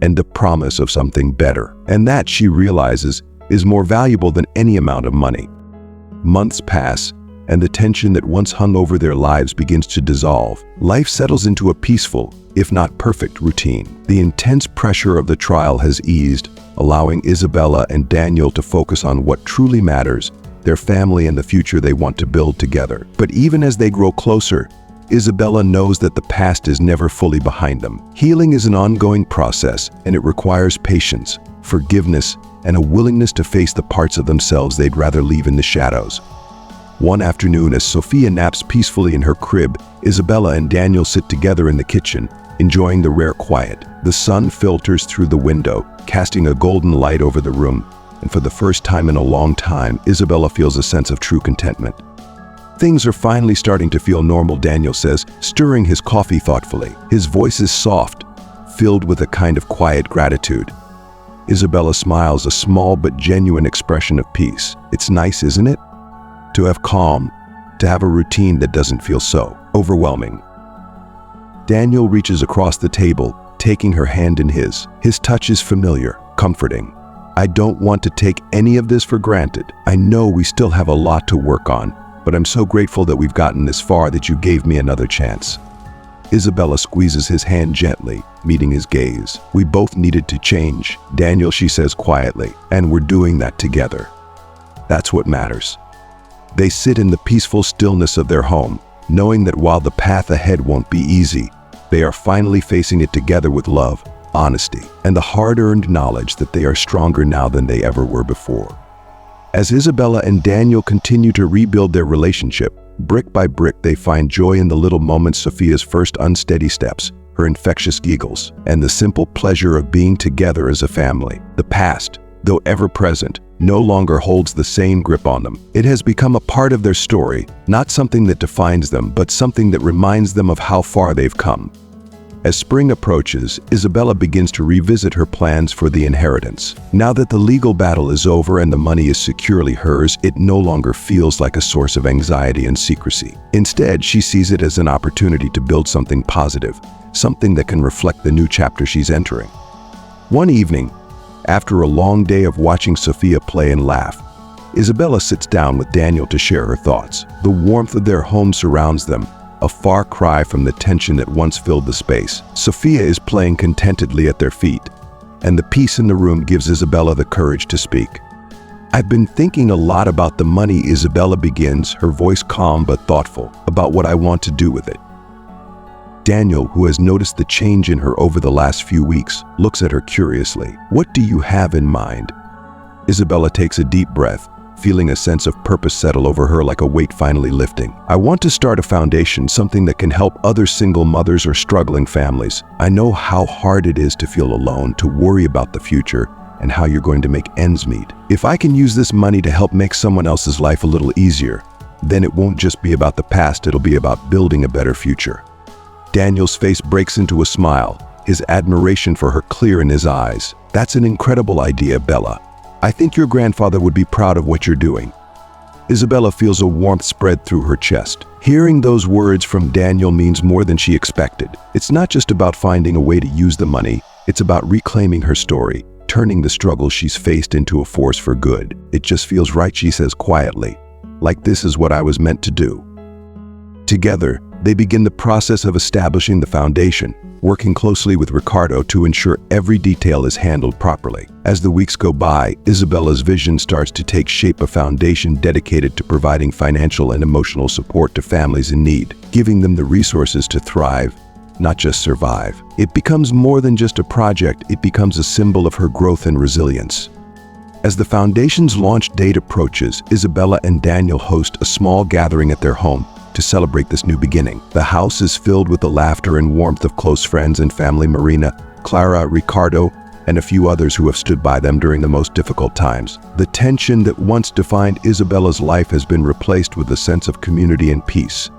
and the promise of something better. And that, she realizes, is more valuable than any amount of money. Months pass, and the tension that once hung over their lives begins to dissolve. Life settles into a peaceful, if not perfect, routine. The intense pressure of the trial has eased, allowing Isabella and Daniel to focus on what truly matters, their family and the future they want to build together. But even as they grow closer, Isabella knows that the past is never fully behind them. Healing is an ongoing process, and it requires patience, forgiveness, and a willingness to face the parts of themselves they'd rather leave in the shadows. One afternoon, as Sophia naps peacefully in her crib, Isabella and Daniel sit together in the kitchen, enjoying the rare quiet. The sun filters through the window, casting a golden light over the room, and for the first time in a long time, Isabella feels a sense of true contentment. "Things are finally starting to feel normal," Daniel says, stirring his coffee thoughtfully. His voice is soft, filled with a kind of quiet gratitude. Isabella smiles, a small but genuine expression of peace. "It's nice, isn't it? To have calm, to have a routine that doesn't feel so overwhelming." Daniel reaches across the table, taking her hand in his. His touch is familiar, comforting. "I don't want to take any of this for granted. I know we still have a lot to work on, but I'm so grateful that we've gotten this far, that you gave me another chance." Isabella squeezes his hand gently, meeting his gaze. "We both needed to change, Daniel," she says quietly, "and we're doing that together. That's what matters." They sit in the peaceful stillness of their home, knowing that while the path ahead won't be easy, they are finally facing it together with love, honesty, and the hard-earned knowledge that they are stronger now than they ever were before. As Isabella and Daniel continue to rebuild their relationship, brick by brick they find joy in the little moments: Sophia's first unsteady steps, her infectious giggles, and the simple pleasure of being together as a family. The past, though ever present, no longer holds the same grip on them. It has become a part of their story, not something that defines them, but something that reminds them of how far they've come. As spring approaches, Isabella begins to revisit her plans for the inheritance. Now that the legal battle is over and the money is securely hers, it no longer feels like a source of anxiety and secrecy. Instead, she sees it as an opportunity to build something positive, something that can reflect the new chapter she's entering. One evening, after a long day of watching Sophia play and laugh, Isabella sits down with Daniel to share her thoughts. The warmth of their home surrounds them, a far cry from the tension that once filled the space. Sophia is playing contentedly at their feet, and the peace in the room gives Isabella the courage to speak. "I've been thinking a lot about the money," Isabella begins, her voice calm but thoughtful, "about what I want to do with it." Daniel, who has noticed the change in her over the last few weeks, looks at her curiously. "What do you have in mind?" Isabella takes a deep breath, feeling a sense of purpose settle over her like a weight finally lifting. "I want to start a foundation, something that can help other single mothers or struggling families. I know how hard it is to feel alone, to worry about the future, and how you're going to make ends meet. If I can use this money to help make someone else's life a little easier, then it won't just be about the past, it'll be about building a better future." Daniel's face breaks into a smile, his admiration for her clear in his eyes. "That's an incredible idea, Bella. I think your grandfather would be proud of what you're doing." Isabella feels a warmth spread through her chest. Hearing those words from Daniel means more than she expected. It's not just about finding a way to use the money, it's about reclaiming her story, turning the struggles she's faced into a force for good. "It just feels right," she says quietly, "like this is what I was meant to do." Together, they begin the process of establishing the foundation, working closely with Ricardo to ensure every detail is handled properly. As the weeks go by, Isabella's vision starts to take shape, a foundation dedicated to providing financial and emotional support to families in need, giving them the resources to thrive, not just survive. It becomes more than just a project, it becomes a symbol of her growth and resilience. As the foundation's launch date approaches, Isabella and Daniel host a small gathering at their home to celebrate this new beginning. The house is filled with the laughter and warmth of close friends and family: Marina, Clara, Ricardo, and a few others who have stood by them during the most difficult times. The tension that once defined Isabella's life has been replaced with a sense of community and peace.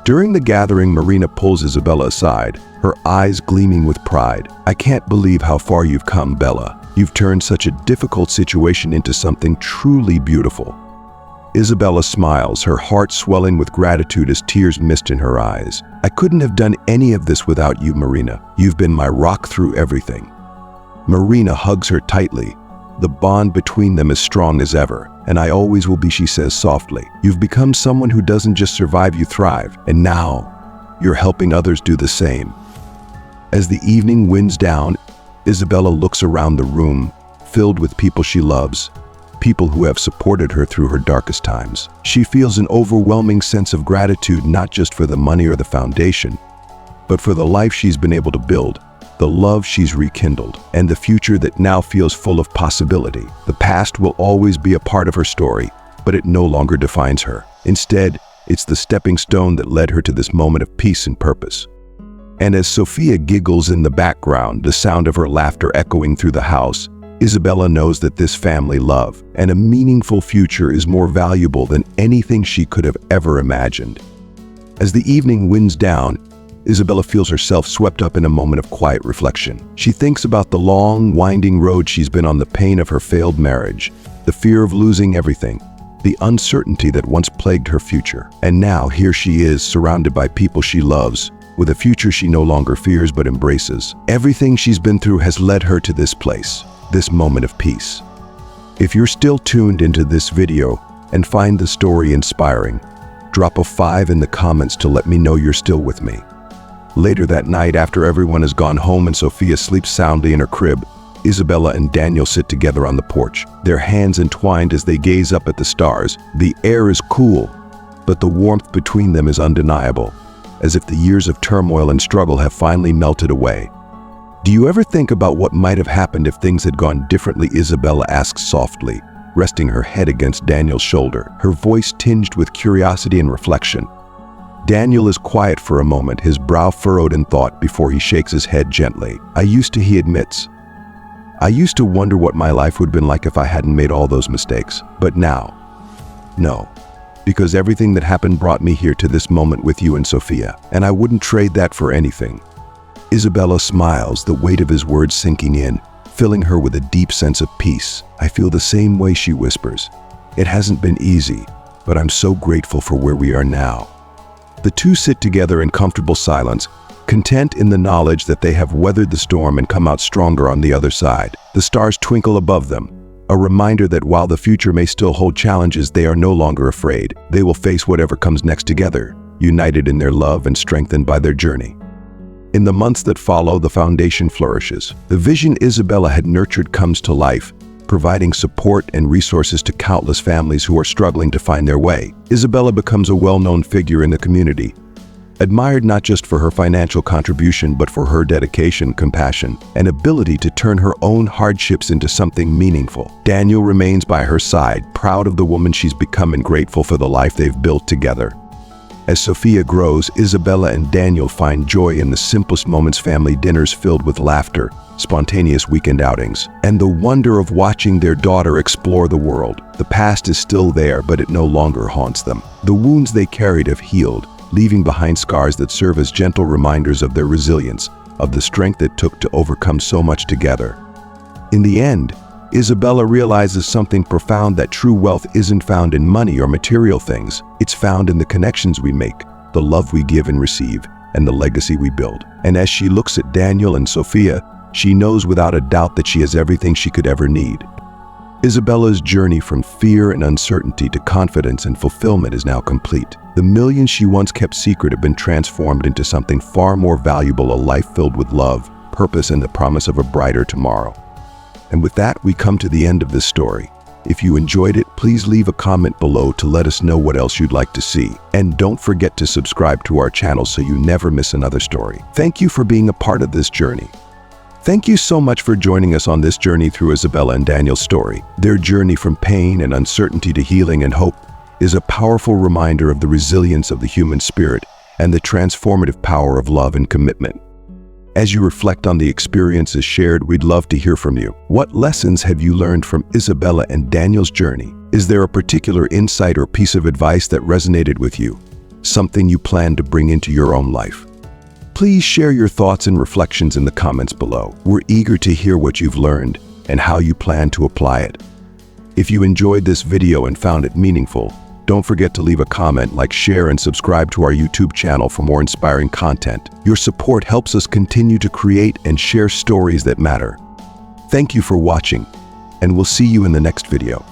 During the gathering, Marina pulls Isabella aside, her eyes gleaming with pride. "I can't believe how far you've come, Bella. You've turned such a difficult situation into something truly beautiful." Isabella smiles, her heart swelling with gratitude as tears mist in her eyes. "I couldn't have done any of this without you, Marina. You've been my rock through everything." Marina hugs her tightly. The bond between them is strong as ever. and I always will be, she says softly. You've become someone who doesn't just survive, you thrive, and now you're helping others do the same. As the evening winds down, Isabella looks around the room, filled with people she loves, people who have supported her through her darkest times. She feels an overwhelming sense of gratitude, not just for the money or the foundation, but for the life she's been able to build, the love she's rekindled, and the future that now feels full of possibility. The past will always be a part of her story, but it no longer defines her. Instead, it's the stepping stone that led her to this moment of peace and purpose. And as Sophia giggles in the background, the sound of her laughter echoing through the house, Isabella knows that this family love and a meaningful future is more valuable than anything she could have ever imagined. As the evening winds down, Isabella feels herself swept up in a moment of quiet reflection. She thinks about the long, winding road she's been on, the pain of her failed marriage, the fear of losing everything, the uncertainty that once plagued her future. And now here she is, surrounded by people she loves, with a future she no longer fears but embraces. Everything she's been through has led her to this place, this moment of peace. If you're still tuned into this video and find the story inspiring, drop a 5 in the comments to let me know you're still with me. Later that night, after everyone has gone home and Sophia sleeps soundly in her crib, Isabella and Daniel sit together on the porch, their hands entwined as they gaze up at the stars. The air is cool, but the warmth between them is undeniable, as if the years of turmoil and struggle have finally melted away. Do you ever think about what might have happened if things had gone differently? Isabella asks softly, resting her head against Daniel's shoulder, her voice tinged with curiosity and reflection. Daniel is quiet for a moment, his brow furrowed in thought before he shakes his head gently. He admits, I used to wonder what my life would have been like if I hadn't made all those mistakes. But now, no. Because everything that happened brought me here to this moment with you and Sophia, and I wouldn't trade that for anything. Isabella smiles, the weight of his words sinking in, filling her with a deep sense of peace. I feel the same way, she whispers. It hasn't been easy, but I'm so grateful for where we are now. The two sit together in comfortable silence, content in the knowledge that they have weathered the storm and come out stronger on the other side. The stars twinkle above them, a reminder that while the future may still hold challenges, they are no longer afraid. They will face whatever comes next together, united in their love and strengthened by their journey. In the months that follow, the foundation flourishes. The vision Isabella had nurtured comes to life, providing support and resources to countless families who are struggling to find their way. Isabella becomes a well-known figure in the community, admired not just for her financial contribution but for her dedication, compassion, and ability to turn her own hardships into something meaningful. Daniel remains by her side, proud of the woman she's become and grateful for the life they've built together. As Sophia grows, Isabella and Daniel find joy in the simplest moments: family dinners filled with laughter, spontaneous weekend outings, and the wonder of watching their daughter explore the world. The past is still there, but it no longer haunts them. The wounds they carried have healed, leaving behind scars that serve as gentle reminders of their resilience, of the strength it took to overcome so much together. In the end, Isabella realizes something profound: that true wealth isn't found in money or material things. It's found in the connections we make, the love we give and receive, and the legacy we build. And as she looks at Daniel and Sophia, she knows without a doubt that she has everything she could ever need. Isabella's journey from fear and uncertainty to confidence and fulfillment is now complete. The millions she once kept secret have been transformed into something far more valuable: a life filled with love, purpose, and the promise of a brighter tomorrow. And with that, we come to the end of this story. If you enjoyed it, please leave a comment below to let us know what else you'd like to see. And don't forget to subscribe to our channel so you never miss another story. Thank you for being a part of this journey. Thank you so much for joining us on this journey through Isabella and Daniel's story. Their journey from pain and uncertainty to healing and hope is a powerful reminder of the resilience of the human spirit and the transformative power of love and commitment. As you reflect on the experiences shared, we'd love to hear from you. What lessons have you learned from Isabella and Daniel's journey? Is there a particular insight or piece of advice that resonated with you? Something you plan to bring into your own life? Please share your thoughts and reflections in the comments below. We're eager to hear what you've learned and how you plan to apply it. If you enjoyed this video and found it meaningful, don't forget to leave a comment, like, share, and subscribe to our YouTube channel for more inspiring content. Your support helps us continue to create and share stories that matter. Thank you for watching, and we'll see you in the next video.